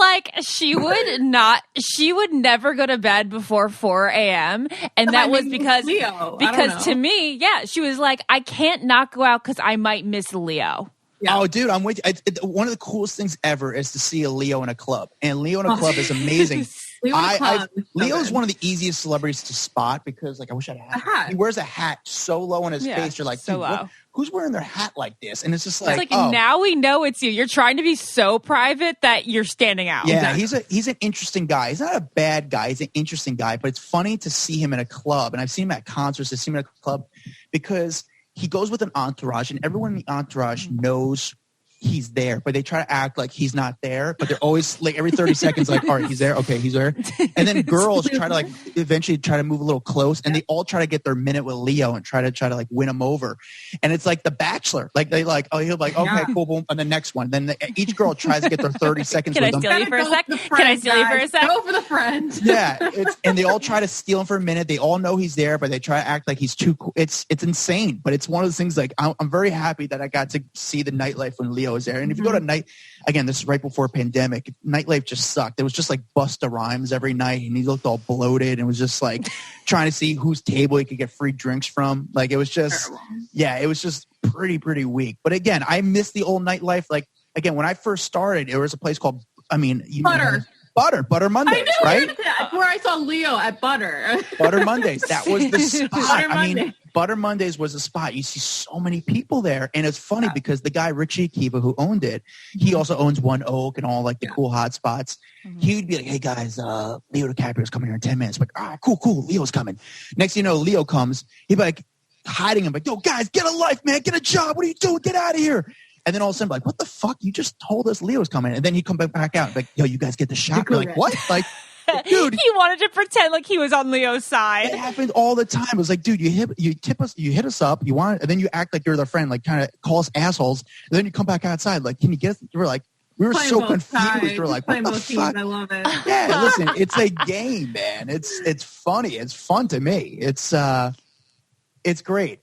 never go to bed before 4 a.m. And that was because Leo. To me, she was like, I can't not go out because I might miss Leo. Yeah. Oh, dude, I'm with you. One of the coolest things ever is to see a Leo in a club. And Leo in a club is amazing. Leo's one of the easiest celebrities to spot because, like, I wish I had a hat. He wears a hat so low on his face. You're like, so low. Who's wearing their hat like this? And it's just like, now we know it's you. You're trying to be so private that you're standing out. Yeah, he's an interesting guy. He's not a bad guy. He's an interesting guy. But it's funny to see him in a club. And I've seen him at concerts. I've seen him in a club because he goes with an entourage, and everyone in the entourage knows he's there, but they try to act like he's not there, but they're always like every 30 seconds like, all right, he's there, okay, he's there. And then girls try to like eventually try to move a little close, and they all try to get their minute with Leo and try to like win him over. And it's like The Bachelor, like they like, oh, he'll be like, okay, cool, boom, and the next one, then each girl tries to get their 30 seconds with him. Can I steal you for a sec? Go for the friend. Yeah, and they all try to steal him for a minute. They all know he's there, but they try to act like he's too cool. It's insane, but it's one of those things. Like I'm very happy that I got to see the nightlife when Leo was there. And if you go to night, again, this is right before pandemic, nightlife just sucked. It was just like Busta Rhymes every night, and he looked all bloated and was just like trying to see whose table he could get free drinks from. Like it was just, it was just pretty weak. But again, I miss the old nightlife. Like again, when I first started, there was a place called, Butter Mondays, right? That's where I saw Leo at Butter. Butter Mondays. That was the spot. Butter Mondays was a spot. You see so many people there. And it's funny because the guy, Richie Akiva, who owned it, he also owns One Oak and all like the cool hot spots. He would be like, hey guys, Leo DiCaprio's coming here in 10 minutes. I'm like, cool. Leo's coming. Next thing you know, Leo comes. He'd be like hiding him. Like, yo, guys, get a life, man. Get a job. What are you doing? Get out of here. And then all of a sudden, like, what the fuck? You just told us Leo's coming. And then he'd come back out. Like, yo, you guys get the shot. You're like, what? Like, dude. He wanted to pretend like he was on Leo's side. It happened all the time. It was like, dude, you hit us up. You want, and then you act like you're their friend, like kind of call us assholes. And then you come back outside. Like, can you get us? We were so confused. We were like, what the fuck? I love it. Yeah, listen, it's a game, man. It's funny. It's fun to me. It's great.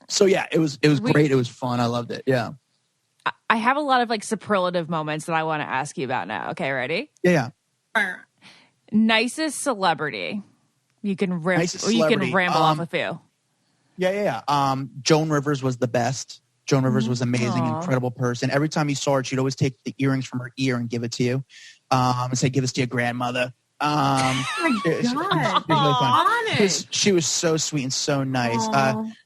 So yeah, it was great. It was fun. I loved it. Yeah. I have a lot of like superlative moments that I want to ask you about now. Okay, ready? Yeah. Nicest celebrity. You can ramble off a few. Joan Rivers was the best. Joan Rivers was amazing, incredible person. Every time you saw her, she'd always take the earrings from her ear and give it to you, and say, "Give this to your grandmother." She was so sweet and so nice.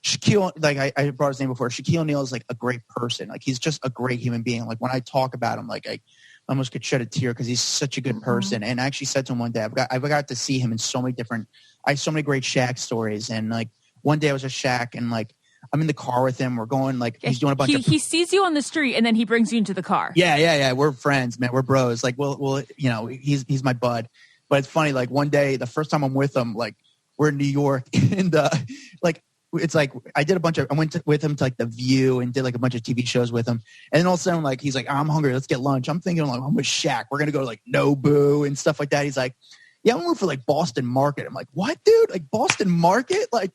Shaquille, like I brought his name before. Shaquille O'Neal is like a great person. Like he's just a great human being. Like when I talk about him, like I almost could shed a tear because he's such a good person. And I actually said to him one day, I've got to see him in so many different. I have so many great Shaq stories, and like one day I was with Shaq, and like I'm in the car with him. We're going like he's doing a bunch of. He sees you on the street, and then he brings you into the car. Yeah. We're friends, man. We're bros. Like, we'll you know, he's my bud. But it's funny, like one day, the first time I'm with him, like we're in New York, and like it's like I went with him to like The View and did like a bunch of TV shows with him, and then all of a sudden, like he's like, I'm hungry, let's get lunch. I'm thinking like I'm with Shaq, we're gonna go to like Nobu and stuff like that. He's like, yeah, I'm going for like Boston Market. I'm like, what, dude? Like Boston Market? Like,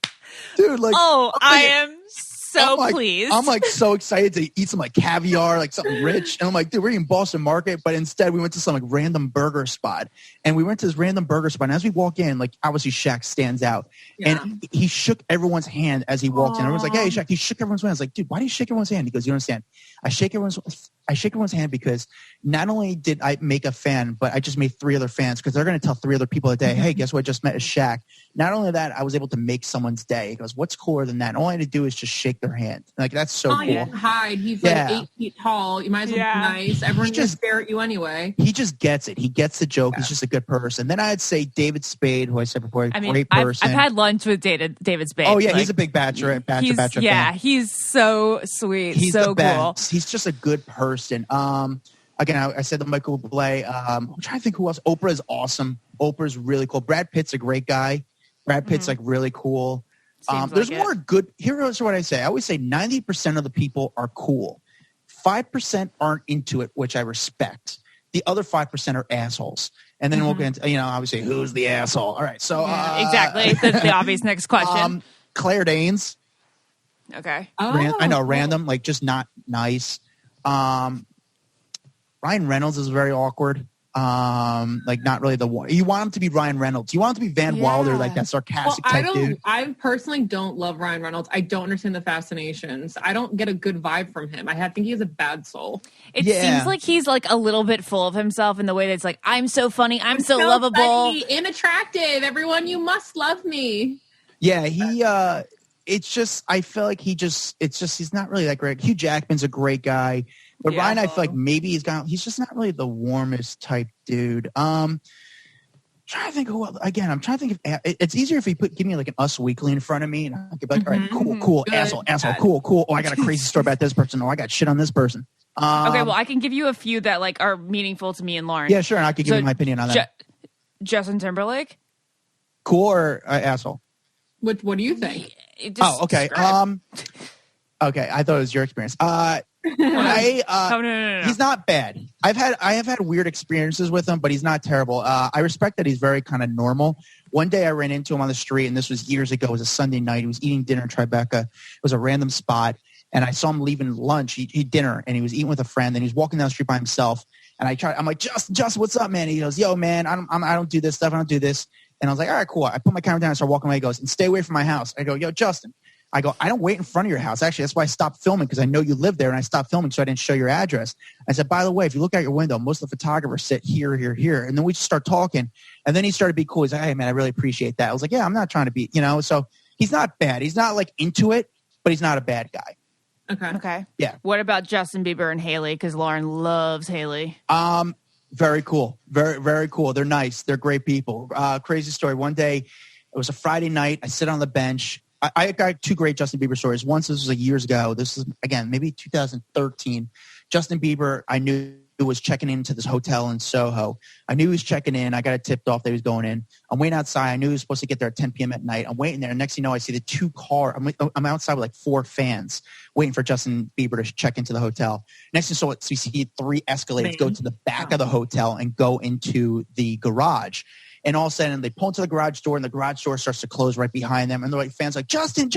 dude, like I am so pleased. I'm like so excited to eat some like caviar, like something rich. And I'm like, dude, we're eating Boston Market. But instead we went to some like random burger spot. And we went to this random burger spot. And as we walk in, like obviously Shaq stands out. Yeah. And he shook everyone's hand as he walked in. Everyone's like, hey, Shaq. He shook everyone's hand. I was like, dude, why do you shake everyone's hand? He goes, you don't understand. I shake everyone's hand because not only did I make a fan, but I just made 3 other fans because they're going to tell 3 other people a day, hey, guess what? I just met a Shaq. Not only that, I was able to make someone's day. He goes, what's cooler than that? And all I had to do is just shake their hand. Like, that's so cool. Yeah, hide. He's like 8 feet tall. You might as well be nice. Everyone's just stare at you anyway. He just gets it. He gets the joke. Yeah. He's just a good person. Then I'd say David Spade, who I said before, great person. I've had lunch with David Spade. Oh, yeah. Like, he's a big Bachelor fan. Yeah, he's so sweet. He's so the best. He's just a good person. Again, I said the Michael Bublé. I'm trying to think who else. Oprah is awesome. Oprah's really cool. Brad Pitt's a great guy. Brad Pitt's like really cool. There's more good. Here's what I say. I always say 90% of the people are cool. 5% aren't into it, which I respect. The other 5% are assholes. And then we'll get into, obviously, who's the asshole? All right. So exactly. The obvious next question. Claire Danes. Okay. I know, random, like just not nice. Ryan Reynolds is very awkward. Like not really the one. You want him to be Ryan Reynolds. You want him to be Van Wilder, like that sarcastic type dude. I personally don't love Ryan Reynolds. I don't understand the fascinations. I don't get a good vibe from him. I think he has a bad soul. It seems like he's like a little bit full of himself in the way that it's like, I'm so funny. I'm so lovable. Funny and attractive. Everyone, you must love me. Yeah, it's just, I feel like he's not really that great. Hugh Jackman's a great guy. But Ryan, I feel like maybe he's just not really the warmest type dude. I'm trying to think who else. Again, I'm trying to think if it's easier if he give me like an Us Weekly in front of me and I could be like, all right, cool, good, asshole, cool. Oh, I got a crazy story about this person. Oh, I got shit on this person. Okay, well, I can give you a few that like are meaningful to me and Lauren. Yeah, sure, and I could give you my opinion on that. Justin Timberlake, cool or asshole? What do you think? Okay. Okay, I thought it was your experience. No. He's not bad. I have had weird experiences with him, but he's not terrible. I respect that he's very kind of normal. One day I ran into him on the street, and this was years ago. It was a Sunday night. He was eating dinner in Tribeca. It was a random spot, and I saw him leaving lunch, eat dinner, and he was eating with a friend, and he was walking down the street by himself. And I'm like, Justin, what's up, man? And he goes, yo, man, I don't do this stuff. I don't do this. And I was like, all right, cool. I put my camera down and started walking away. He goes, and stay away from my house. I go, yo, Justin. I go, I don't wait in front of your house. Actually, that's why I stopped filming, because I know you live there, and I stopped filming so I didn't show your address. I said, by the way, if you look out your window, most of the photographers sit here. And then we just start talking. And then he started to be cool. He's like, hey, man, I really appreciate that. I was like, yeah, I'm not trying to be, so he's not bad. He's not like into it, but he's not a bad guy. Okay. Yeah. What about Justin Bieber and Hailey? Because Lauren loves Hailey. Very cool. Very, very cool. They're nice. They're great people. Crazy story. One day, it was a Friday night. I sit on the bench. I got 2 great Justin Bieber stories. Once, this was like years ago. This is, again, maybe 2013. Justin Bieber, I knew, was checking into this hotel in Soho. I knew he was checking in. I got it tipped off that he was going in. I'm waiting outside. I knew he was supposed to get there at 10 p.m. at night. I'm waiting there. And next thing you know, I see the 2 car. I'm outside with like 4 fans waiting for Justin Bieber to check into the hotel. Next thing you saw, we see 3 Escalades go to the back of the hotel and go into the garage. And all of a sudden, they pull into the garage door, and the garage door starts to close right behind them. And the fans like, Justin!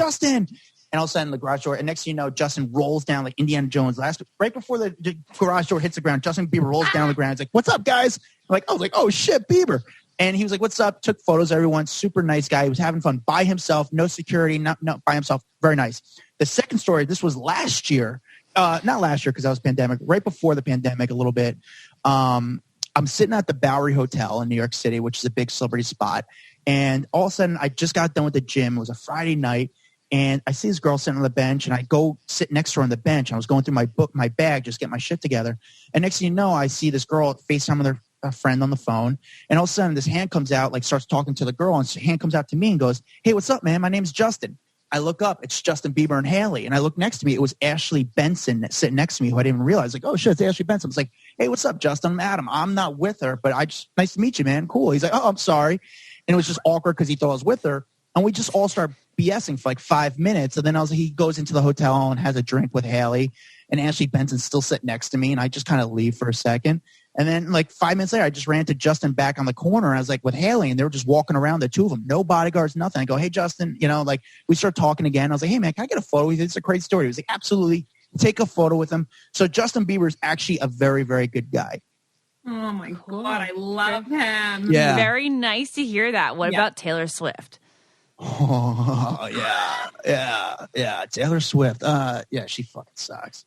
And all of a sudden, the garage door, and next thing you know, Justin rolls down like Indiana Jones. Right before the garage door hits the ground, Justin Bieber rolls down on the ground. He's like, what's up, guys? I was like, oh, shit, Bieber. And he was like, what's up? Took photos of everyone. Super nice guy. He was having fun by himself. No security. Not by himself. Very nice. The second story, this was last year. Not last year because that was pandemic. Right before the pandemic a little bit. I'm sitting at the Bowery Hotel in New York City, which is a big celebrity spot. And all of a sudden, I just got done with the gym. It was a Friday night. And I see this girl sitting on the bench. And I go sit next to her on the bench. I was going through my bag, just get my shit together. And next thing you know, I see this girl FaceTime with her a friend on the phone, and all of a sudden this hand comes out, like starts talking to the girl, and hand comes out to me and goes, hey, what's up, man? My name's Justin. I look up, it's Justin Bieber and Haley. And I look next to me, it was Ashley Benson sitting next to me, who I didn't even realize. Like, oh shit, it's Ashley Benson. I was like, hey, what's up, Justin? I'm Adam. I'm not with her, but nice to meet you, man. Cool. He's like, oh, I'm sorry. And it was just awkward because he thought I was with her. And we just all start BSing for like 5 minutes. And then he goes into the hotel and has a drink with Haley, and Ashley Benson's still sitting next to me. And I just kind of leave for a second. And then like 5 minutes later, I just ran to Justin back on the corner. And I was like with Haley, and they were just walking around, the two of them, no bodyguards, nothing. I go, hey, Justin, like we start talking again. I was like, hey, man, can I get a photo with you? It's a great story. He was like, absolutely. Take a photo with him. So Justin Bieber is actually a very, very good guy. Oh, my God. I love him. Yeah. Very nice to hear that. What about Taylor Swift? Oh, yeah. Taylor Swift. Yeah, she fucking sucks.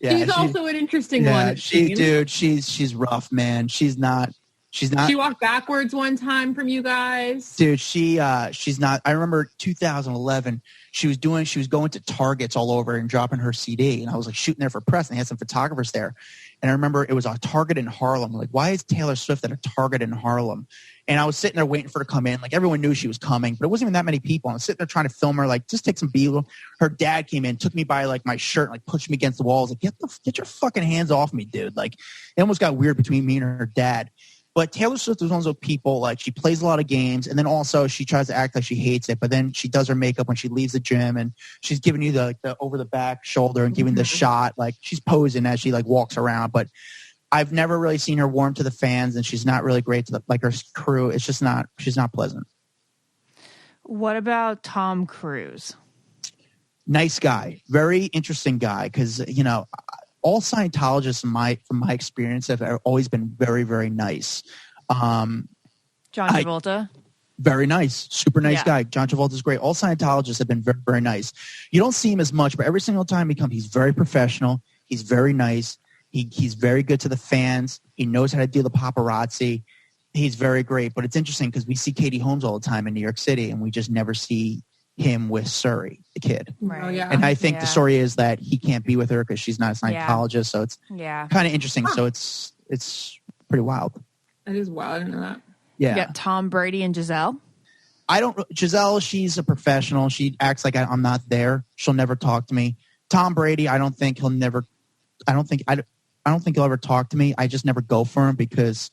Yeah, she's also an interesting one. She's rough, man. She's not. She walked backwards one time from you guys. Dude, she's not. I remember 2011. She was going to Targets all over and dropping her CD, and I was like shooting there for press, and they had some photographers there. And I remember it was a Target in Harlem. I'm like, why is Taylor Swift at a Target in Harlem? And I was sitting there waiting for her to come in. Like everyone knew she was coming, but it wasn't even that many people. I was sitting there trying to film her, like just take some B-roll. Her dad came in, took me by like my shirt, like pushed me against the wall. I was like, get your fucking hands off me, dude. Like it almost got weird between me and her dad. But Taylor Swift is one of those people, like she plays a lot of games, and then also she tries to act like she hates it, but then she does her makeup when she leaves the gym, and she's giving you the over the back shoulder and giving the shot, like she's posing as she like walks around. But I've never really seen her warm to the fans, and she's not really great to her crew. It's just not, she's not pleasant. What about Tom Cruise? Nice guy, very interesting guy, because all Scientologists, from my experience, have always been very, very nice. John Travolta? Very nice. Super nice guy. John Travolta's great. All Scientologists have been very, very nice. You don't see him as much, but every single time he's very professional. He's very nice. He's very good to the fans. He knows how to deal with paparazzi. He's very great. But it's interesting because we see Katie Holmes all the time in New York City, and we just never see him with Suri, the kid. Right. Oh, yeah. And I think the story is that he can't be with her because she's not a Scientologist. So it's kind of interesting. So it's pretty wild. That is wild. I didn't know that. Yeah. You got Tom Brady and Giselle? Giselle, she's a professional. She acts like I'm not there. She'll never talk to me. Tom Brady, I don't think he'll ever talk to me. I just never go for him because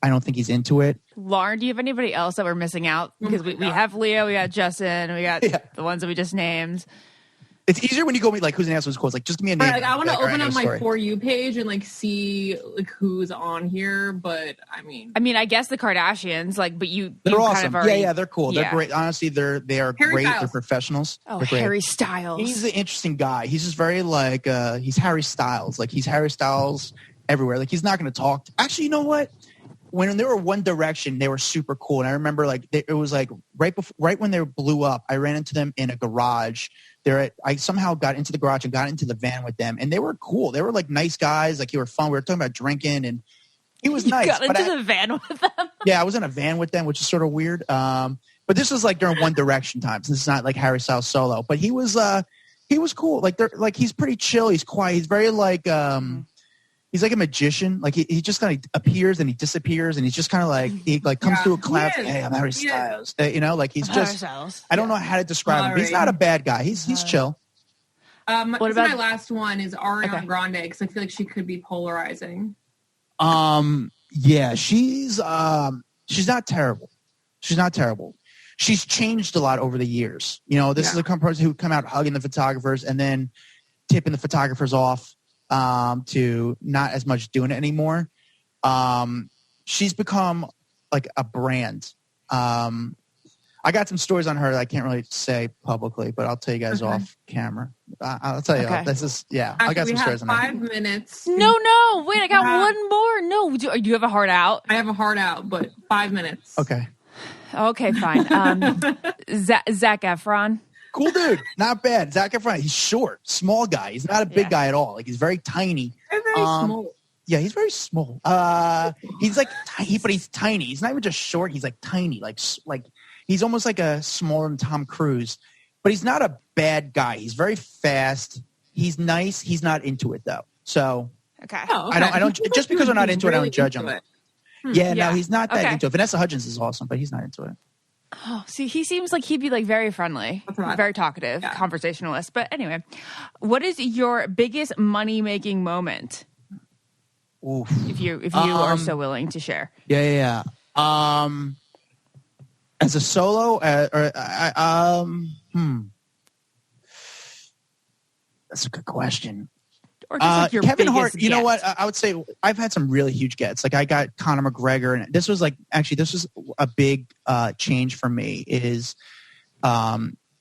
I don't think he's into it. Lauren, do you have anybody else that we're missing out? Because we have Leo, we got Justin, we got the ones that we just named. It's easier when you go meet like who's an asshole quotes. Like just give me a name. Like, I want to open up my story. For You page and like see like who's on here. But I mean, I guess the Kardashians, like, but they're awesome. Kind of already, they're cool. They're great. Honestly, they are Harry great. Styles. They're professionals. Oh, they're great. Harry Styles. He's an interesting guy. He's just very like he's Harry Styles. Like he's Harry Styles everywhere. Like he's not going to talk. Actually, you know what? When they were One Direction, they were super cool. And I remember like it was like right when they blew up, I ran into them in a garage. I somehow got into the garage and got into the van with them, and they were cool. They were like nice guys. Like, they were fun. We were talking about drinking, and he was nice. Got into the van with them? Yeah, I was in a van with them, which is sort of weird. But this was like during One Direction times. This is not like Harry Styles solo, but he was cool. Like he's pretty chill. He's quiet. He's very like he's like a magician. Like he just kind of appears and he disappears, and he's just kind of like he like comes through a cloud. Hey, I'm Harry Styles. Like he's just. I don't know how to describe him. He's not a bad guy. He's chill. What about my last one is Ariana Grande, because I feel like she could be polarizing. Yeah, she's not terrible. She's not terrible. She's changed a lot over the years. This is a person who come out hugging the photographers and then tipping the photographers off to not as much doing it anymore. She's become like a brand. I I got some stories on her that I can't really say publicly, but I'll tell you guys off camera. I'll tell you. This is I got some stories on her. 5 minutes. No, wait, I got one more. No, do you have a heart out? I have a heart out, but 5 minutes. Okay, fine. Zac Efron. cool dude, not bad. Zac Efron, he's short, small guy. He's not a big guy at all. Like he's very tiny. They're very small. Yeah, he's very small. He's like, but he's tiny. He's not even just short. He's like tiny, like he's almost like a smaller than Tom Cruise. But he's not a bad guy. He's very fast. He's nice. He's not into it though. So okay. I don't. Just because we're not into it, I don't judge him. Yeah, no, he's not that into it. Vanessa Hudgens is awesome, but he's not into it. Oh, see, he seems like he'd be like very friendly, very talkative, conversationalist. But anyway, what is your biggest money making moment? Oof. If you are so willing to share. Yeah. As a solo, that's a good question. Or just like your Kevin Hart, get. you know what? I would say I've had some really huge gets. Like I got Conor McGregor, and this was a big change for me.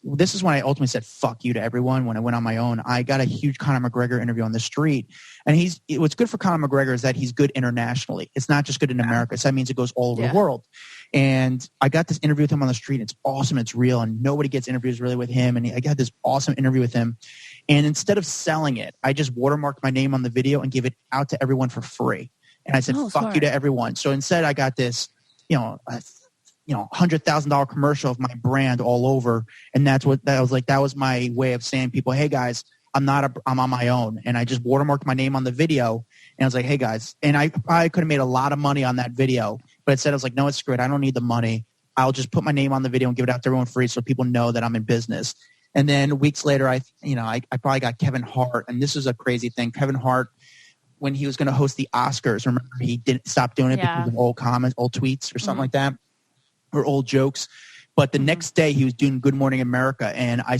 This is when I ultimately said "fuck you" to everyone. When I went on my own, I got a huge Conor McGregor interview on the street, and what's good for Conor McGregor is that he's good internationally. It's not just good in America. So that means it goes all over the world. And I got this interview with him on the street. It's awesome. It's real, and nobody gets interviews really with him. And I got this awesome interview with him. And instead of selling it, I just watermarked my name on the video and gave it out to everyone for free. And I said, "Fuck you" to everyone. So instead, I got this, $100,000 commercial of my brand all over, and that was my way of saying, people, hey guys, I'm on my own, and I just watermarked my name on the video, and I was like, hey guys, and I could have made a lot of money on that video, but instead I was like, no, it's screwed. I don't need the money. I'll just put my name on the video and give it out to everyone free, so people know that I'm in business. And then weeks later, I probably got Kevin Hart, and this is a crazy thing. Kevin Hart, when he was going to host the Oscars, remember he didn't stop doing it because of old comments, old tweets, or something like that. Or old jokes. But the next day he was doing Good Morning America, and I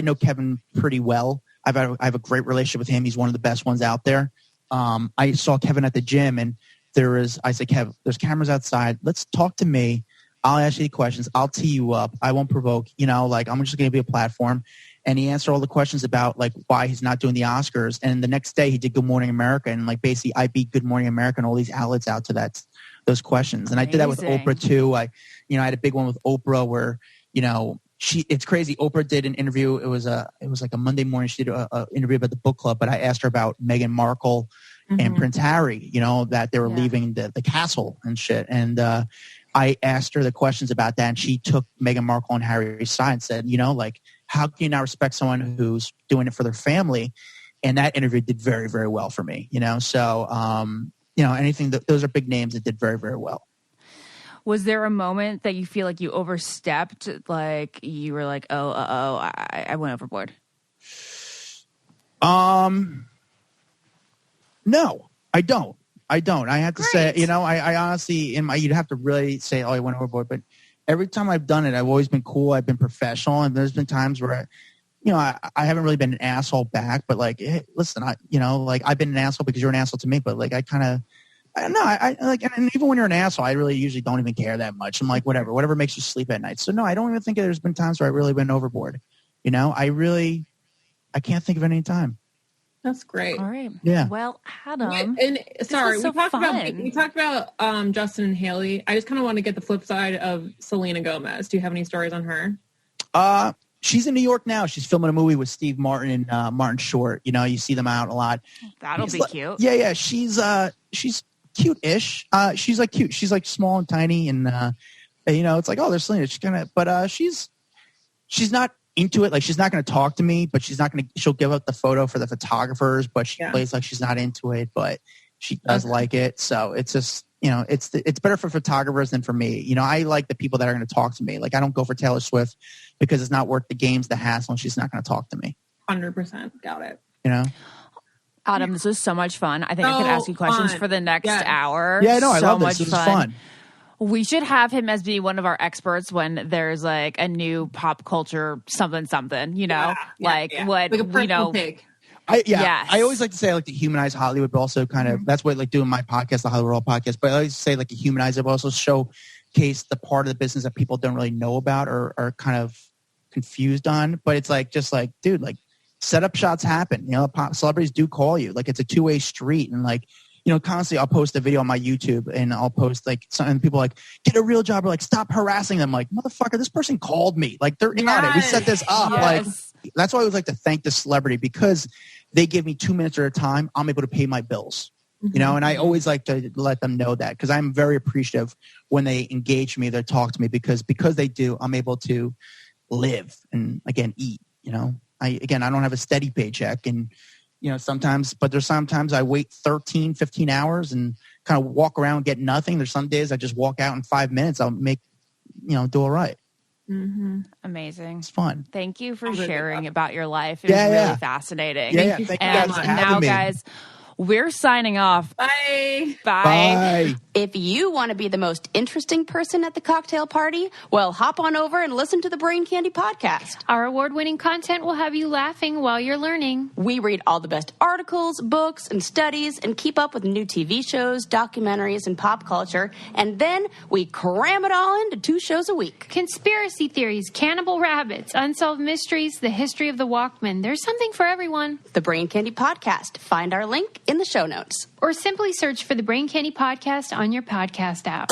know Kevin pretty well. I have a great relationship with him. He's one of the best ones out there. I saw Kevin at the gym, and I said, Kev, there's cameras outside. Let's talk to me. I'll ask you the questions. I'll tee you up. I won't provoke. I'm just going to be a platform. And he answered all the questions about like why he's not doing the Oscars. And the next day he did Good Morning America, and like basically I beat Good Morning America and all these outlets out to those questions. And I did that with Oprah too. I had a big one with Oprah where, it's crazy. Oprah did an interview. It was like a Monday morning. She did an interview about the book club, but I asked her about Meghan Markle and Prince Harry, that they were leaving the castle and shit. And I asked her the questions about that, and she took Meghan Markle and Harry's side and said, how can you not respect someone who's doing it for their family? And that interview did very, very well for me, So, those are big names that did very, very well. Was there a moment that you feel like you overstepped? Like you were like, I went overboard? No, I don't. I have to say, I honestly, you'd have to really say, I went overboard. But every time I've done it, I've always been cool. I've been professional. And there's been times where I haven't really been an asshole back, but like, hey, listen, I've been an asshole because you're an asshole to me, but like, I don't know. I like, and even when you're an asshole, I really usually don't even care that much. I'm like, whatever makes you sleep at night. So no, I don't even think there's been times where I really went overboard. I can't think of any time. That's great. All right. Yeah. Well, Adam. And sorry, so we talked about Justin and Haley. I just kind of want to get the flip side of Selena Gomez. Do you have any stories on her? She's in New York now. She's filming a movie with Steve Martin and Martin Short. You see them out a lot. That'll be cute. Yeah. She's cute-ish. She's like cute. She's like small and tiny, and it's like, there's Selena. She's kind of, but she's not into it. Like, she's not going to talk to me, but she'll give up the photo for the photographers, but she plays like she's not into it, but she does like it. So it's just, it's better for photographers than for me. I like the people that are going to talk to me. Like, I don't go for Taylor Swift because it's not worth the games, the hassle, and she's not going to talk to me. 100%. Got it. Adam, this was so much fun. I think I could ask you questions for the next hour. Yeah, no, I love this. This is fun. We should have him as be one of our experts when there's like a new pop culture something, like a personal take. I always like to say I like to humanize Hollywood, but also kind of that's what like doing my podcast, the Hollywood Roll podcast. But I always say like to humanize it, but also show case the part of the business that people don't really know about or are kind of confused on. But it's like, just like, dude, like setup shots happen. You know, celebrities do call you. Like it's a two-way street. And like, you know, constantly I'll post a video on my YouTube and I'll post like something, people like, get a real job, or like, stop harassing them. Like, motherfucker, this person called me. Like, they're in on it. We set this up. Yes. Like, that's why I always like to thank the celebrity, because they give me 2 minutes at a time. I'm able to pay my bills, you know, and I always like to let them know that, because I'm very appreciative when they engage me, they talk to me, because they do, I'm able to live and, again, eat, you know. I don't have a steady paycheck, and, you know, sometimes I wait 13, 15 hours and kind of walk around and get nothing. There's some days I just walk out in 5 minutes. I'll make, you know, do all right. Mm-hmm. Amazing. It's fun. Thank you for sharing about your life. It was really fascinating. Yeah. Thank you guys for having me. Guys, we're signing off. Bye. Bye. If you want to be the most interesting person at the cocktail party, well, hop on over and listen to the Brain Candy podcast. Our award-winning content will have you laughing while you're learning. We read all the best articles, books, and studies, and keep up with new TV shows, documentaries, and pop culture. And then we cram it all into 2 shows a week. Conspiracy theories, cannibal rabbits, unsolved mysteries, the history of the Walkman. There's something for everyone. The Brain Candy podcast. Find our link in the show notes. Or simply search for the Brain Candy podcast on your podcast app.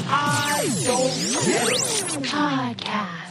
I don't get it. Podcast.